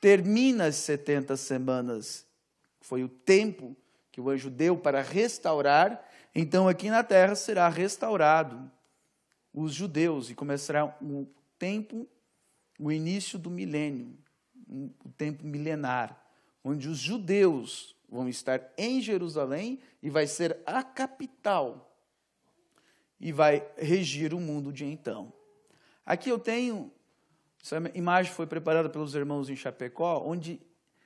Speaker 1: termina as 70 semanas, foi o tempo que o anjo deu para restaurar, então aqui na terra será restaurado os judeus, e começará o tempo, o início do milênio, o tempo milenar, onde os judeus vão estar em Jerusalém, e vai ser a capital, e vai regir o mundo de então. Aqui eu tenho, essa imagem foi preparada pelos irmãos em Chapecó, onde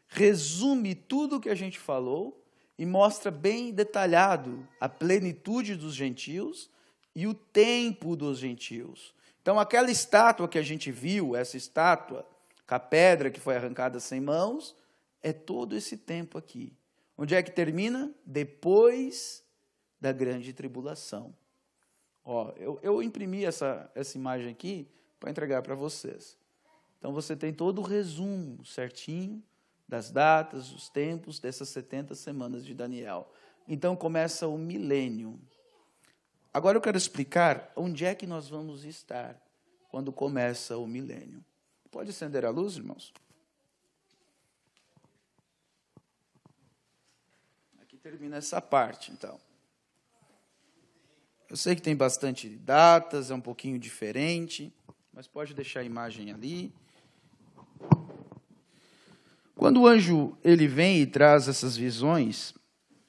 Speaker 1: resume tudo o que a gente falou, e mostra bem detalhado a plenitude dos gentios, e o tempo dos gentios. Então, aquela estátua que a gente viu, essa estátua, com a pedra que foi arrancada sem mãos, é todo esse tempo aqui. Onde é que termina? Depois da grande tribulação. Ó, eu imprimi essa imagem aqui para entregar para vocês. Então, você tem todo o resumo certinho das datas, os tempos dessas 70 semanas de Daniel. Então, começa o milênio. Agora eu quero explicar onde é que nós vamos estar quando começa o milênio. Pode acender a luz, irmãos? Aqui termina essa parte, então. Eu sei que tem bastante datas, é um pouquinho diferente, mas pode deixar a imagem ali. Quando o anjo ele vem e traz essas visões,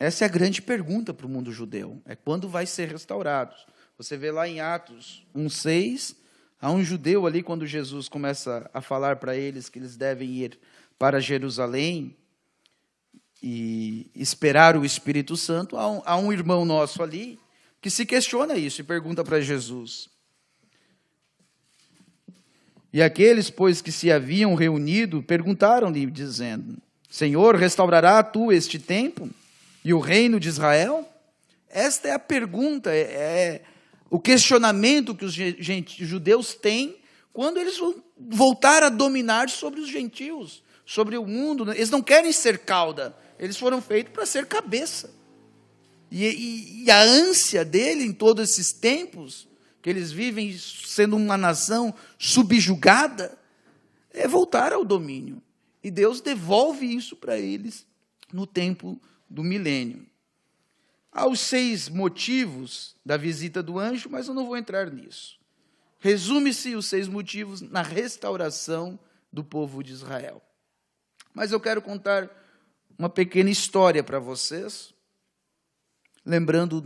Speaker 1: essa é a grande pergunta para o mundo judeu. É quando vai ser restaurado. Você vê lá em Atos 1:6, há um judeu ali, quando Jesus começa a falar para eles que eles devem ir para Jerusalém e esperar o Espírito Santo, há um irmão nosso ali que se questiona isso e pergunta para Jesus. E aqueles, pois, que se haviam reunido, perguntaram-lhe, dizendo: Senhor, restaurará tu este templo e o reino de Israel? Esta é a pergunta, é o questionamento que os judeus têm quando eles vão voltar a dominar sobre os gentios, sobre o mundo. Eles não querem ser cauda, eles foram feitos para ser cabeça. E a ânsia dele em todos esses tempos, que eles vivem sendo uma nação subjugada, é voltar ao domínio. E Deus devolve isso para eles no tempo do milênio. Há os 6 motivos da visita do anjo, mas eu não vou entrar nisso. Resume-se os 6 motivos na restauração do povo de Israel. Mas eu quero contar uma pequena história para vocês, lembrando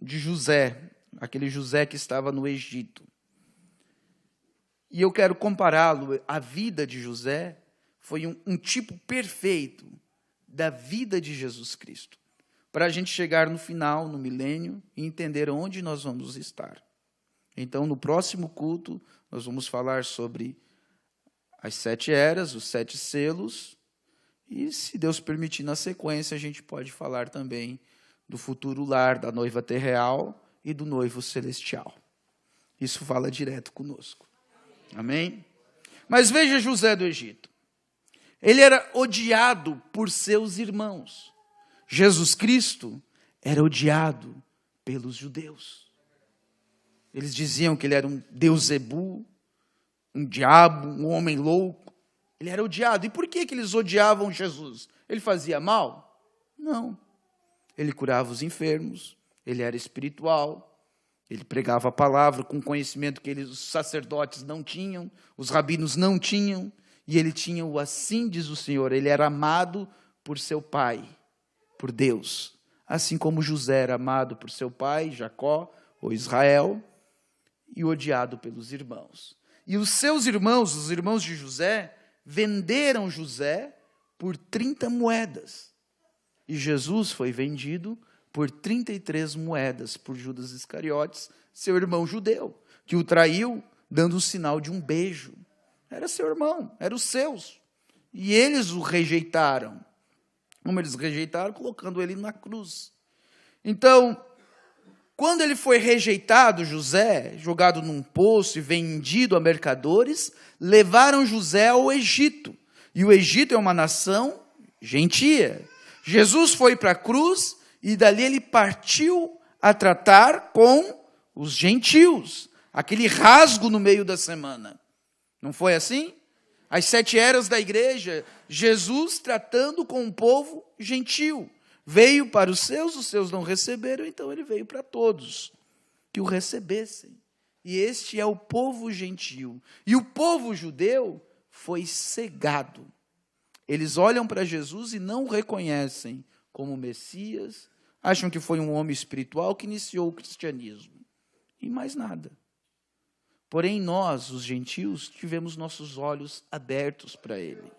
Speaker 1: de José, aquele José que estava no Egito. E eu quero compará-lo, a vida de José foi um tipo perfeito da vida de Jesus Cristo, para a gente chegar no final, no milênio, e entender onde nós vamos estar. Então, no próximo culto, nós vamos falar sobre as 7 eras, os 7 selos, e, se Deus permitir, na sequência, a gente pode falar também do futuro lar da noiva terreal e do noivo celestial. Isso fala direto conosco. Amém? Mas veja José do Egito. Ele era odiado por seus irmãos. Jesus Cristo era odiado pelos judeus. Eles diziam que ele era um Beuzebu, um diabo, um homem louco. Ele era odiado. E por que eles odiavam Jesus? Ele fazia mal? Não. Ele curava os enfermos, ele era espiritual, ele pregava a palavra com conhecimento que os sacerdotes não tinham, os rabinos não tinham, e ele tinha o assim diz o Senhor, ele era amado por seu pai, por Deus, assim como José era amado por seu pai, Jacó, ou Israel, e odiado pelos irmãos. E os seus irmãos, os irmãos de José, venderam José por 30 moedas. E Jesus foi vendido por 33 moedas por Judas Iscariotes, seu irmão judeu, que o traiu dando o sinal de um beijo. Era seu irmão, eram os seus. E eles o rejeitaram. Como eles rejeitaram? Colocando ele na cruz. Então, quando ele foi rejeitado, José, jogado num poço e vendido a mercadores, levaram José ao Egito. E o Egito é uma nação gentia. Jesus foi para a cruz e dali ele partiu a tratar com os gentios. Aquele rasgo no meio da semana. Não foi assim? As 7 eras da igreja, Jesus tratando com o povo gentil. Veio para os seus não receberam, então ele veio para todos, que o recebessem. E este é o povo gentil. E o povo judeu foi cegado. Eles olham para Jesus e não o reconhecem como Messias, acham que foi um homem espiritual que iniciou o cristianismo. E mais nada. Porém, nós, os gentios, tivemos nossos olhos abertos para ele.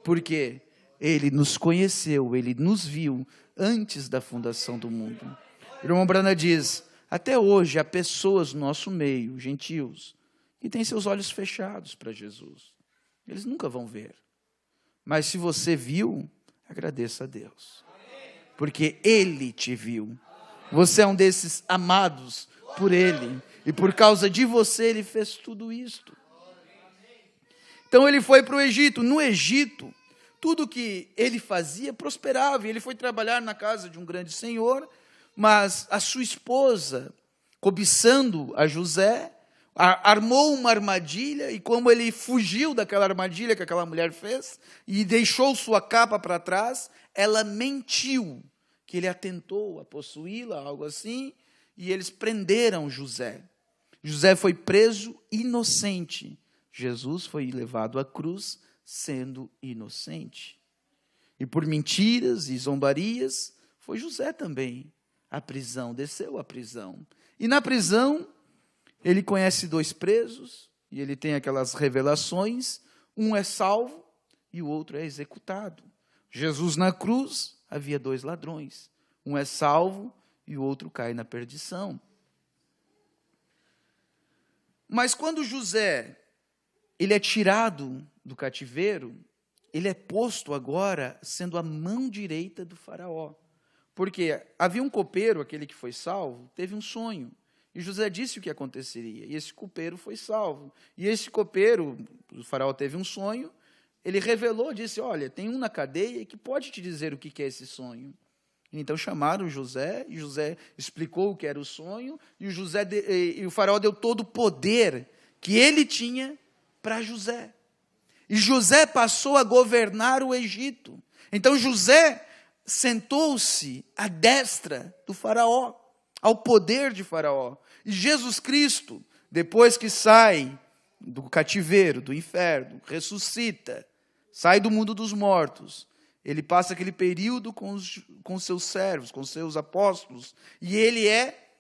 Speaker 1: Por quê? Ele nos conheceu, ele nos viu antes da fundação do mundo. O irmão Branham diz, até hoje há pessoas no nosso meio, gentios, que têm seus olhos fechados para Jesus. Eles nunca vão ver. Mas se você viu, agradeça a Deus. Porque ele te viu. Você é um desses amados por ele. E por causa de você, ele fez tudo isto. Então ele foi para o Egito. No Egito, tudo que ele fazia prosperava. E ele foi trabalhar na casa de um grande senhor, mas a sua esposa, cobiçando a José, armou uma armadilha, e como ele fugiu daquela armadilha que aquela mulher fez, e deixou sua capa para trás, ela mentiu, que ele atentou a possuí-la, algo assim, e eles prenderam José. José foi preso inocente. Jesus foi levado à cruz sendo inocente. E por mentiras e zombarias, foi José também à prisão, desceu à prisão. E na prisão, ele conhece 2 presos, e ele tem aquelas revelações, um é salvo e o outro é executado. Jesus na cruz, havia 2 ladrões, um é salvo e o outro cai na perdição. Mas quando José, ele é tirado do cativeiro, ele é posto agora sendo a mão direita do faraó. Porque havia um copeiro, aquele que foi salvo, teve um sonho. E José disse o que aconteceria. E esse copeiro foi salvo. E esse copeiro, o faraó teve um sonho, ele revelou, disse, olha, tem um na cadeia que pode te dizer o que é esse sonho. Então chamaram José, e José explicou o que era o sonho, e o faraó deu todo o poder que ele tinha para José. E José passou a governar o Egito. Então José sentou-se à destra do faraó, ao poder de faraó. E Jesus Cristo, depois que sai do cativeiro, do inferno, ressuscita, sai do mundo dos mortos, ele passa aquele período com seus servos, com seus apóstolos, e ele é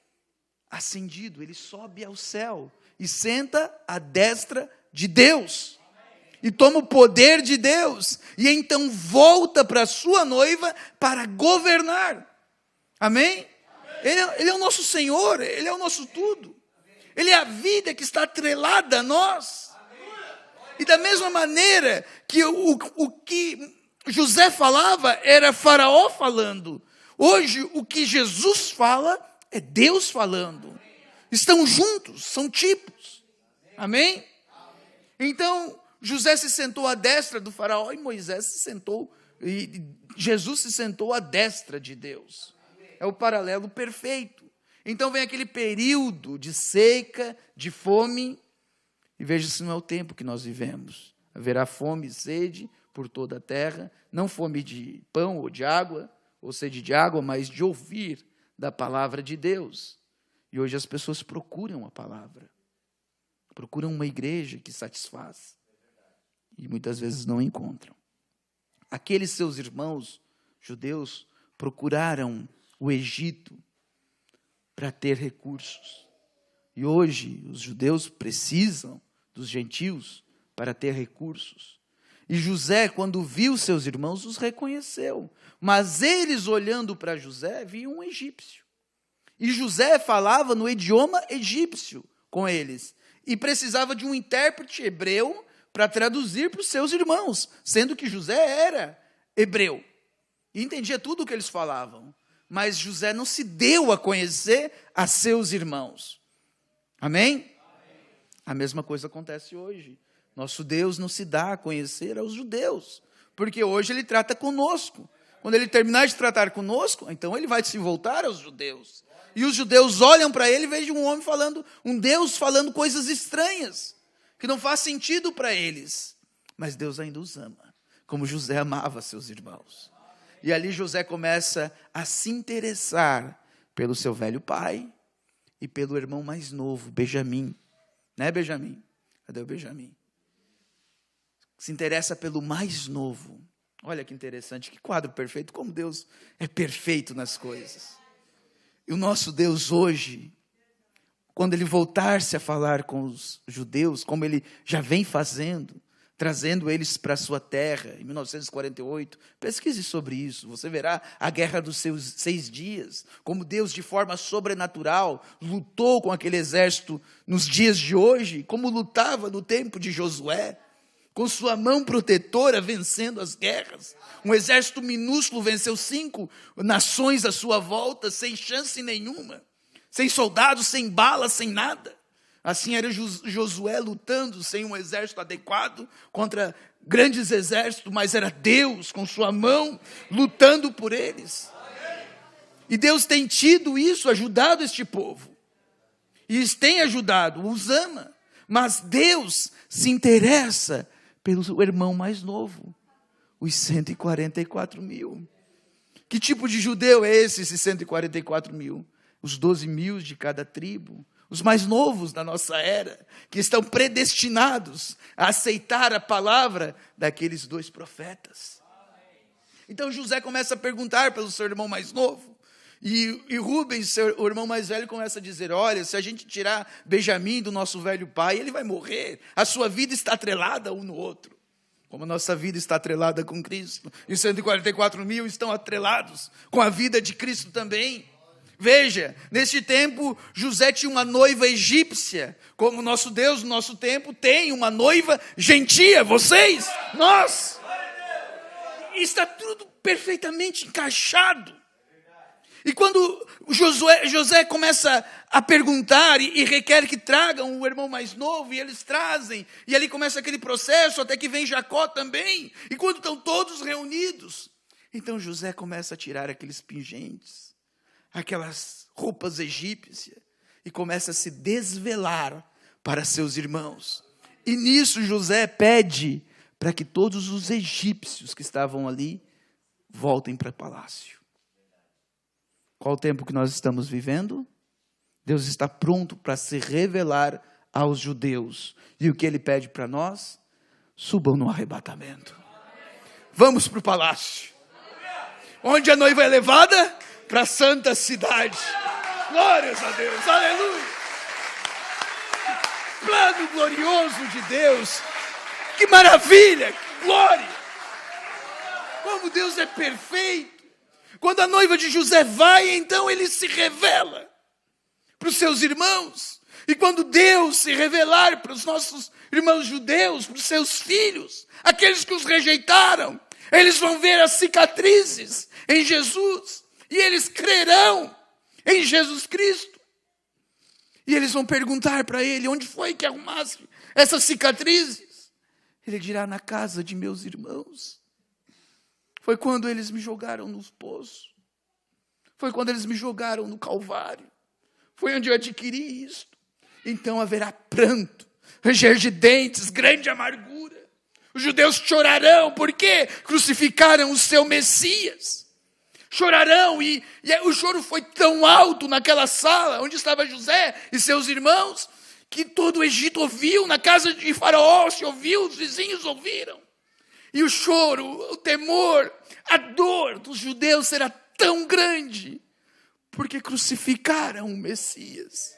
Speaker 1: ascendido, ele sobe ao céu e senta à destra de Deus. E toma o poder de Deus, e então volta para a sua noiva para governar. Amém? Ele é o nosso Senhor, Ele é o nosso tudo. Ele é a vida que está atrelada a nós. E da mesma maneira que o que José falava era Faraó falando. Hoje o que Jesus fala é Deus falando. Estão juntos, são tipos. Amém? Então José se sentou à destra do faraó e Moisés se sentou, e Jesus se sentou à destra de Deus. É o paralelo perfeito. Então vem aquele período de seca, de fome, e veja se não é o tempo que nós vivemos. Haverá fome e sede por toda a terra, não fome de pão ou de água, ou sede de água, mas de ouvir da palavra de Deus. E hoje as pessoas procuram a palavra, procuram uma igreja que satisfaz. E muitas vezes não encontram. Aqueles seus irmãos judeus procuraram o Egito para ter recursos. E hoje os judeus precisam dos gentios para ter recursos. E José, quando viu seus irmãos, os reconheceu. Mas eles, olhando para José, viam um egípcio. E José falava no idioma egípcio com eles. E precisava de um intérprete hebreu para traduzir para os seus irmãos, sendo que José era hebreu. E entendia tudo o que eles falavam. Mas José não se deu a conhecer a seus irmãos. Amém? A mesma coisa acontece hoje. Nosso Deus não se dá a conhecer aos judeus, porque hoje Ele trata conosco. Quando Ele terminar de tratar conosco, então Ele vai se voltar aos judeus. E os judeus olham para Ele e veem um Deus falando coisas estranhas, que não faz sentido para eles. Mas Deus ainda os ama, como José amava seus irmãos. E ali José começa a se interessar pelo seu velho pai e pelo irmão mais novo, Benjamim. Né, Benjamim? Cadê o Benjamim? Se interessa pelo mais novo. Olha que interessante, que quadro perfeito, como Deus é perfeito nas coisas. E o nosso Deus hoje, quando Ele voltar-se a falar com os judeus, como Ele já vem fazendo, trazendo eles para a sua terra, em 1948, pesquise sobre isso, você verá a guerra dos 6 dias, como Deus de forma sobrenatural lutou com aquele exército nos dias de hoje, como lutava no tempo de Josué, com sua mão protetora vencendo as guerras. Um exército minúsculo venceu 5 nações à sua volta, sem chance nenhuma, sem soldados, sem balas, sem nada. Assim era Josué lutando sem um exército adequado contra grandes exércitos, mas era Deus com sua mão lutando por eles. E Deus tem tido isso, ajudado este povo. E tem ajudado, os ama. Mas Deus se interessa pelo irmão mais novo, os 144 mil. Que tipo de judeu é esse, esses 144 mil? Os 12 mil de cada tribo. Os mais novos da nossa era, que estão predestinados a aceitar a palavra daqueles 2 profetas. Então José começa a perguntar pelo seu irmão mais novo, e Rubens, o irmão mais velho, começa a dizer: olha, se a gente tirar Benjamim do nosso velho pai, ele vai morrer, a sua vida está atrelada um no outro, como a nossa vida está atrelada com Cristo, e os 144 mil estão atrelados com a vida de Cristo também. Veja, neste tempo, José tinha uma noiva egípcia, como nosso Deus, no nosso tempo, tem uma noiva gentia, vocês, nós. Está tudo perfeitamente encaixado. E quando José começa a perguntar e requer que tragam o irmão mais novo, e eles trazem, e ali começa aquele processo, até que vem Jacó também, e quando estão todos reunidos, Então José começa a tirar aqueles pingentes, aquelas roupas egípcias, e começa a se desvelar para seus irmãos. E nisso José pede para que todos os egípcios que estavam ali voltem para o palácio. Qual o tempo que nós estamos vivendo? Deus está pronto para se revelar aos judeus. E o que ele pede para nós? Subam no arrebatamento. Vamos para o palácio. Onde a noiva é levada? Para a santa cidade. Glórias a Deus, aleluia. Plano glorioso de Deus. Que maravilha, que glória. Como Deus é perfeito. Quando a noiva de José vai, então ele se revela para os seus irmãos. E quando Deus se revelar para os nossos irmãos judeus, para os seus filhos, aqueles que os rejeitaram, eles vão ver as cicatrizes em Jesus. E eles crerão em Jesus Cristo. E eles vão perguntar para ele, onde foi que arrumaste essas cicatrizes? Ele dirá, na casa de meus irmãos. Foi quando eles me jogaram nos poços. Foi quando eles me jogaram no Calvário. Foi onde eu adquiri isto. Então haverá pranto, ranger de dentes, grande amargura. Os judeus chorarão, porque crucificaram o seu Messias. Chorarão, e o choro foi tão alto naquela sala, onde estava José e seus irmãos, que todo o Egito ouviu, na casa de Faraó se ouviu, os vizinhos ouviram. E o choro, o temor, a dor dos judeus será tão grande, porque crucificaram o Messias.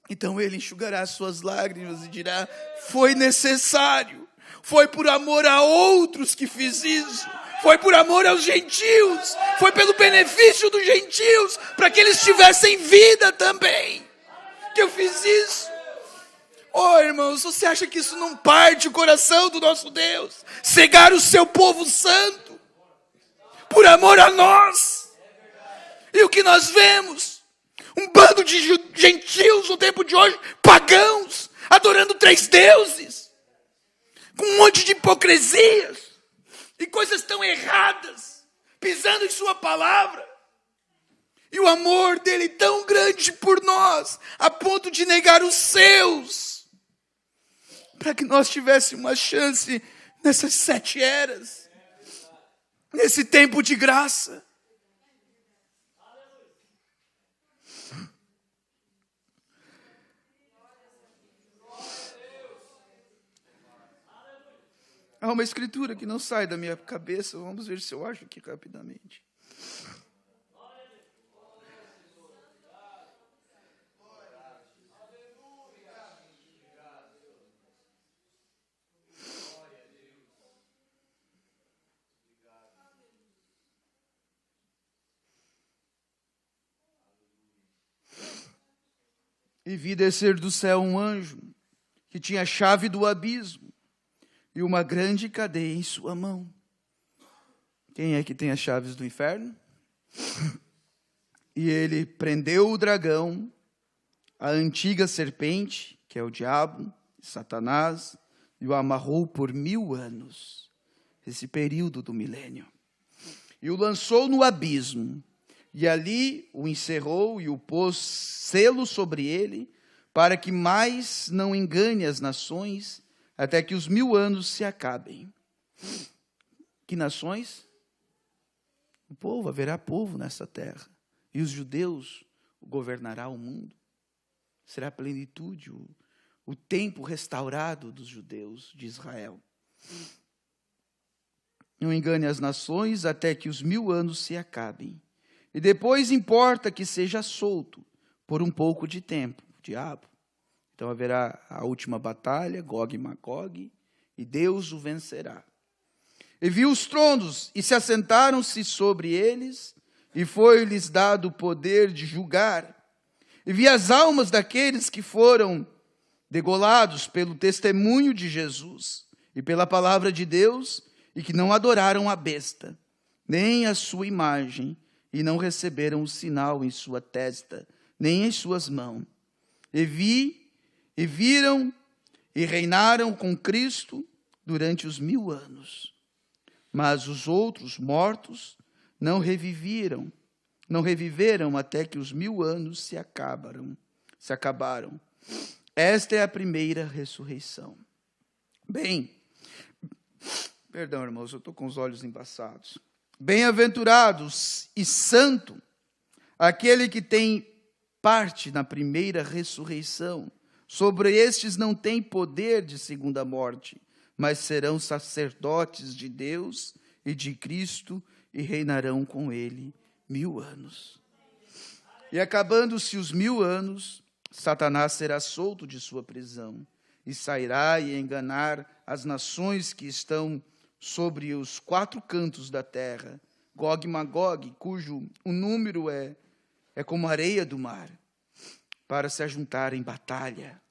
Speaker 1: Então ele enxugará as suas lágrimas e dirá, foi necessário, foi por amor a outros que fiz isso, foi por amor aos gentios, foi pelo benefício dos gentios, para que eles tivessem vida também, que eu fiz isso. Oh, irmãos, você acha que isso não parte o coração do nosso Deus? Cegar o seu povo santo, por amor a nós. E o que nós vemos? Um bando de gentios no tempo de hoje, pagãos, adorando 3 deuses, com um monte de hipocrisias, e coisas tão erradas, pisando em sua palavra. E o amor dele tão grande por nós, a ponto de negar os seus, para que nós tivéssemos uma chance nessas 7 eras, nesse tempo de graça. Há uma escritura que não sai da minha cabeça, vamos ver se eu acho aqui rapidamente. E vi descer do céu um anjo, que tinha a chave do abismo, e uma grande cadeia em sua mão. Quem é que tem as chaves do inferno? E ele prendeu o dragão, a antiga serpente, que é o diabo, Satanás, e o amarrou por 1000 anos, esse período do milênio. E o lançou no abismo, e ali o encerrou e o pôs selo sobre ele, para que mais não engane as nações, até que os 1000 anos se acabem. Que nações? O povo, haverá povo nessa terra. E os judeus governará o mundo. Será a plenitude, o tempo restaurado dos judeus de Israel. Não engane as nações até que os 1000 anos se acabem. E depois importa que seja solto por um pouco de tempo, o diabo. Então haverá a última batalha, Gog e Magog, e Deus o vencerá. E viu os tronos, e se assentaram-se sobre eles, e foi-lhes dado o poder de julgar. E vi as almas daqueles que foram degolados pelo testemunho de Jesus, e pela palavra de Deus, e que não adoraram a besta, nem a sua imagem, e não receberam o sinal em sua testa, nem em suas mãos. E viram e reinaram com Cristo durante os 1000 anos. Mas os outros mortos não reviveram até que os 1000 anos se acabaram. Esta é a primeira ressurreição. Perdão, irmãos, eu estou com os olhos embaçados. Bem-aventurados e santo aquele que tem parte na primeira ressurreição. Sobre estes não tem poder de segunda morte, mas serão sacerdotes de Deus e de Cristo e reinarão com ele 1000 anos. E acabando-se os 1000 anos, Satanás será solto de sua prisão e sairá e enganar as nações que estão sobre os 4 cantos da terra, Gog e Magog, cujo o número é como a areia do mar, para se ajuntar em batalha.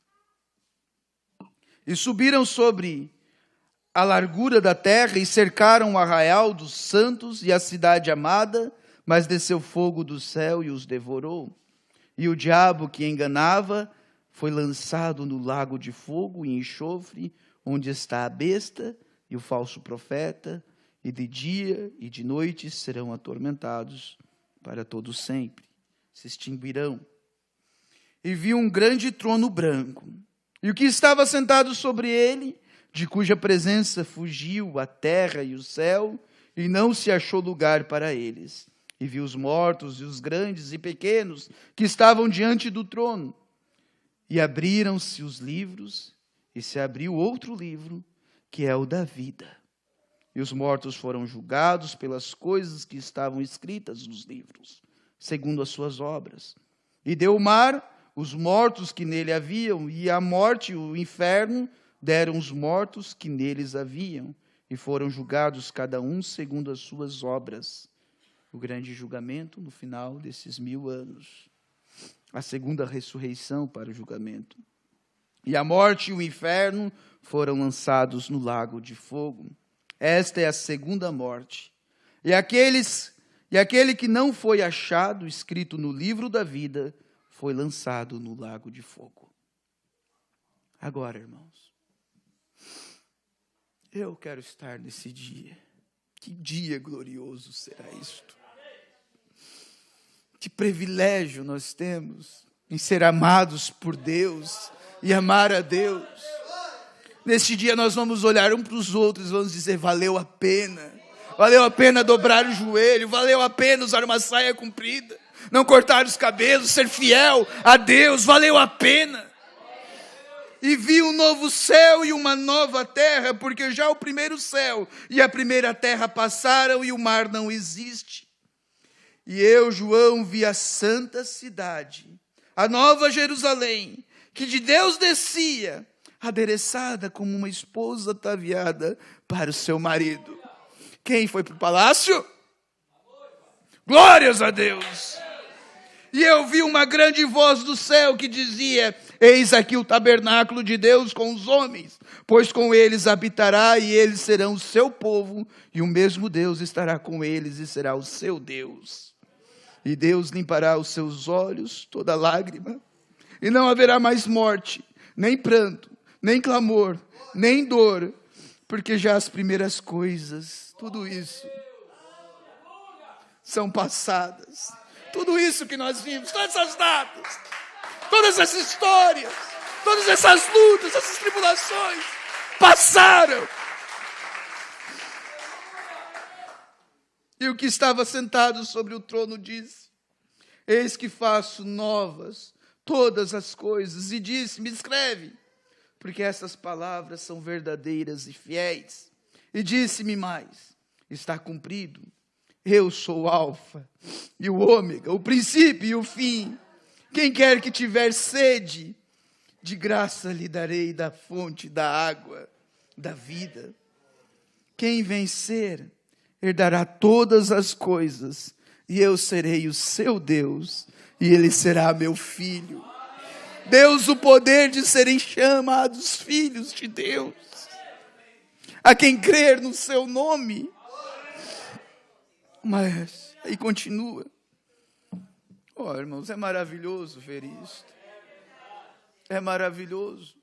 Speaker 1: E subiram sobre a largura da terra e cercaram o arraial dos santos e a cidade amada, mas desceu fogo do céu e os devorou. E o diabo que enganava foi lançado no lago de fogo e enxofre, onde está a besta e o falso profeta, e de dia e de noite serão atormentados para todo sempre. Se extinguirão. E vi um grande trono branco, e o que estava sentado sobre ele, de cuja presença fugiu a terra e o céu, e não se achou lugar para eles. E vi os mortos e os grandes e pequenos que estavam diante do trono. E abriram-se os livros, e se abriu outro livro, que é o da vida. E os mortos foram julgados pelas coisas que estavam escritas nos livros, segundo as suas obras. E deu o mar os mortos que nele haviam, e a morte e o inferno deram os mortos que neles haviam, e foram julgados cada um segundo as suas obras. O grande julgamento no final desses 1000 anos. A segunda ressurreição para o julgamento. E a morte e o inferno foram lançados no lago de fogo. Esta é a segunda morte. E aquele que não foi achado escrito no livro da vida foi lançado no lago de fogo. Agora, irmãos, eu quero estar nesse dia. Que dia glorioso será isto? Que privilégio nós temos em ser amados por Deus e amar a Deus. Neste dia nós vamos olhar um para os outros e vamos dizer, valeu a pena. Valeu a pena dobrar o joelho, valeu a pena usar uma saia comprida, não cortar os cabelos, ser fiel a Deus, valeu a pena. E vi um novo céu e uma nova terra, porque já o primeiro céu e a primeira terra passaram e o mar não existe. E eu, João, vi a santa cidade, a nova Jerusalém, que de Deus descia, adereçada como uma esposa ataviada para o seu marido. Quem foi para o palácio? Glórias a Deus! E eu vi uma grande voz do céu que dizia, eis aqui o tabernáculo de Deus com os homens, pois com eles habitará e eles serão o seu povo, e o mesmo Deus estará com eles e será o seu Deus. E Deus limpará os seus olhos, toda lágrima, e não haverá mais morte, nem pranto, nem clamor, nem dor, porque já as primeiras coisas, tudo isso, são passadas. Tudo isso que nós vimos, todas essas datas, todas essas histórias, todas essas lutas, essas tribulações, passaram. E o que estava sentado sobre o trono disse, eis que faço novas todas as coisas. E disse, me escreve, porque essas palavras são verdadeiras e fiéis. E disse-me mais, está cumprido. Eu sou o Alfa e o Ômega, o princípio e o fim. Quem quer que tiver sede, de graça lhe darei da fonte da água, da vida. Quem vencer, herdará todas as coisas, e eu serei o seu Deus, e ele será meu filho. Deus, o poder de serem chamados filhos de Deus. A quem crer no seu nome. Mas, aí continua. Oh, irmãos, é maravilhoso ver isto. É maravilhoso.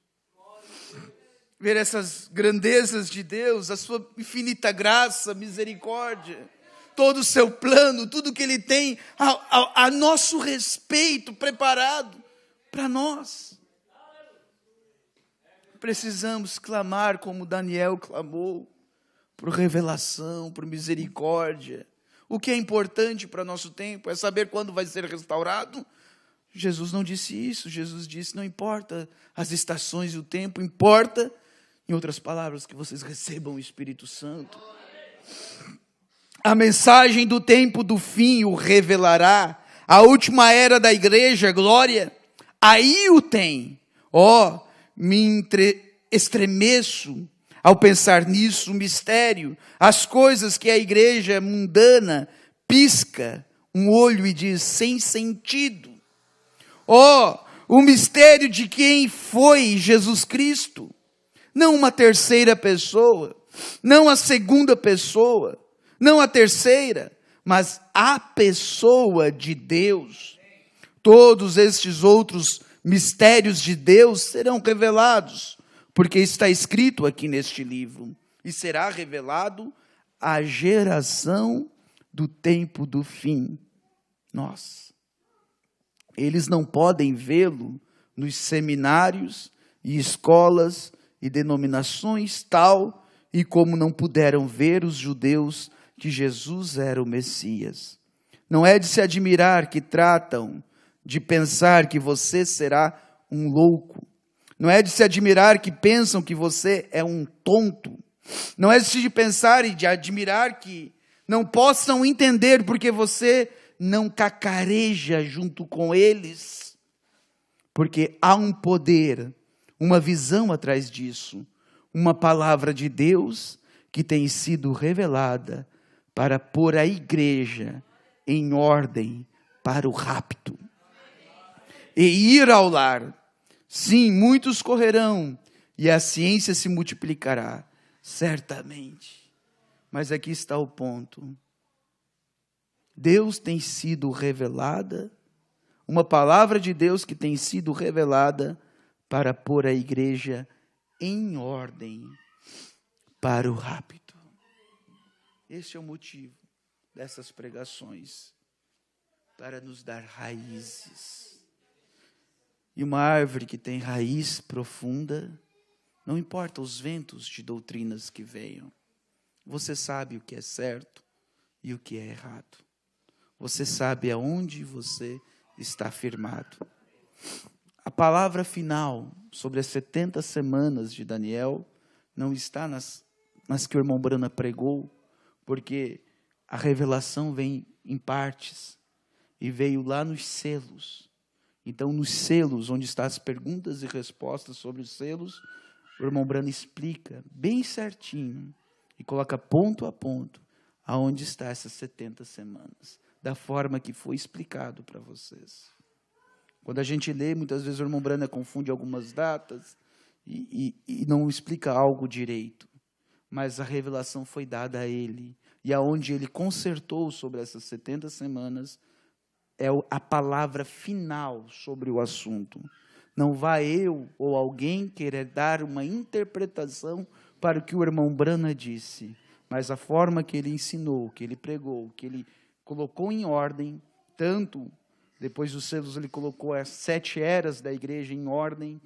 Speaker 1: ver essas grandezas de Deus, a sua infinita graça, misericórdia, todo o seu plano, tudo que Ele tem a nosso respeito preparado para nós. Precisamos clamar como Daniel clamou, por revelação, por misericórdia. O que é importante para nosso tempo é saber quando vai ser restaurado. Jesus não disse isso, Jesus disse, não importa as estações e o tempo, importa, em outras palavras, que vocês recebam o Espírito Santo. A mensagem do tempo do fim o revelará, a última era da igreja, glória, aí o tem. Me estremeço ao pensar nisso, o mistério, as coisas que a igreja mundana pisca um olho e diz, sem sentido. O mistério de quem foi Jesus Cristo. Não uma terceira pessoa, não a segunda pessoa, não a terceira, mas a pessoa de Deus. Todos estes outros mistérios de Deus serão revelados, porque está escrito aqui neste livro, e será revelado à geração do tempo do fim. Eles não podem vê-lo nos seminários e escolas e denominações tal, e como não puderam ver os judeus que Jesus era o Messias. Não é de se admirar que tratam de pensar que você será um louco. Não é de se admirar que pensam que você é um tonto. Não é de se pensar e de admirar que não possam entender porque você não cacareja junto com eles. Porque há um poder, uma visão atrás disso. Uma palavra de Deus que tem sido revelada para pôr a igreja em ordem para o rapto. E ir ao lar. Sim, muitos correrão e a ciência se multiplicará, certamente. Mas aqui está o ponto. Deus tem sido revelada, uma palavra de Deus que tem sido revelada para pôr a igreja em ordem para o rapto. Este é o motivo dessas pregações, para nos dar raízes. E uma árvore que tem raiz profunda, não importa os ventos de doutrinas que venham, você sabe o que é certo e o que é errado. Você sabe aonde você está firmado. A palavra final sobre as 70 semanas de Daniel não está nas que o irmão Brana pregou, porque a revelação vem em partes e veio lá nos selos. Então, nos selos, onde estão as perguntas e respostas sobre os selos, o irmão Brana explica bem certinho e coloca ponto a ponto aonde está essas 70 semanas, da forma que foi explicado para vocês. Quando a gente lê, muitas vezes o irmão Brana confunde algumas datas e não explica algo direito. Mas a revelação foi dada a ele. E aonde ele consertou sobre essas 70 semanas, é a palavra final sobre o assunto. Não vai eu ou alguém querer dar uma interpretação para o que o irmão Brana disse, mas a forma que ele ensinou, que ele pregou, que ele colocou em ordem, tanto depois dos selos ele colocou as 7 eras da igreja em ordem,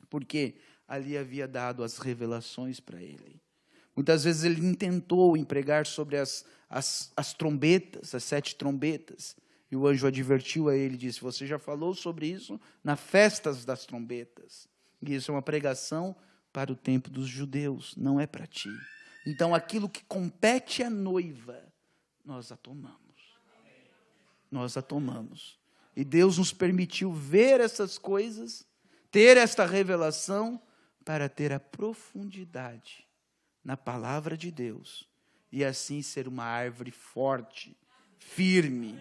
Speaker 1: porque ali havia dado as revelações para ele. Muitas vezes ele intentou pregar sobre as trombetas, as 7 trombetas, e o anjo advertiu a ele, disse, você já falou sobre isso nas festas das trombetas. E isso é uma pregação para o tempo dos judeus, não é para ti. Então, aquilo que compete à noiva, nós a tomamos. Nós a tomamos. E Deus nos permitiu ver essas coisas, ter esta revelação, para ter a profundidade na palavra de Deus. E assim ser uma árvore forte, firme,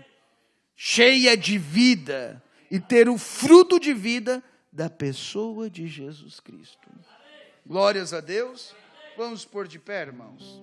Speaker 1: cheia de vida, e ter o fruto de vida da pessoa de Jesus Cristo. Glórias a Deus. Vamos pôr de pé, irmãos.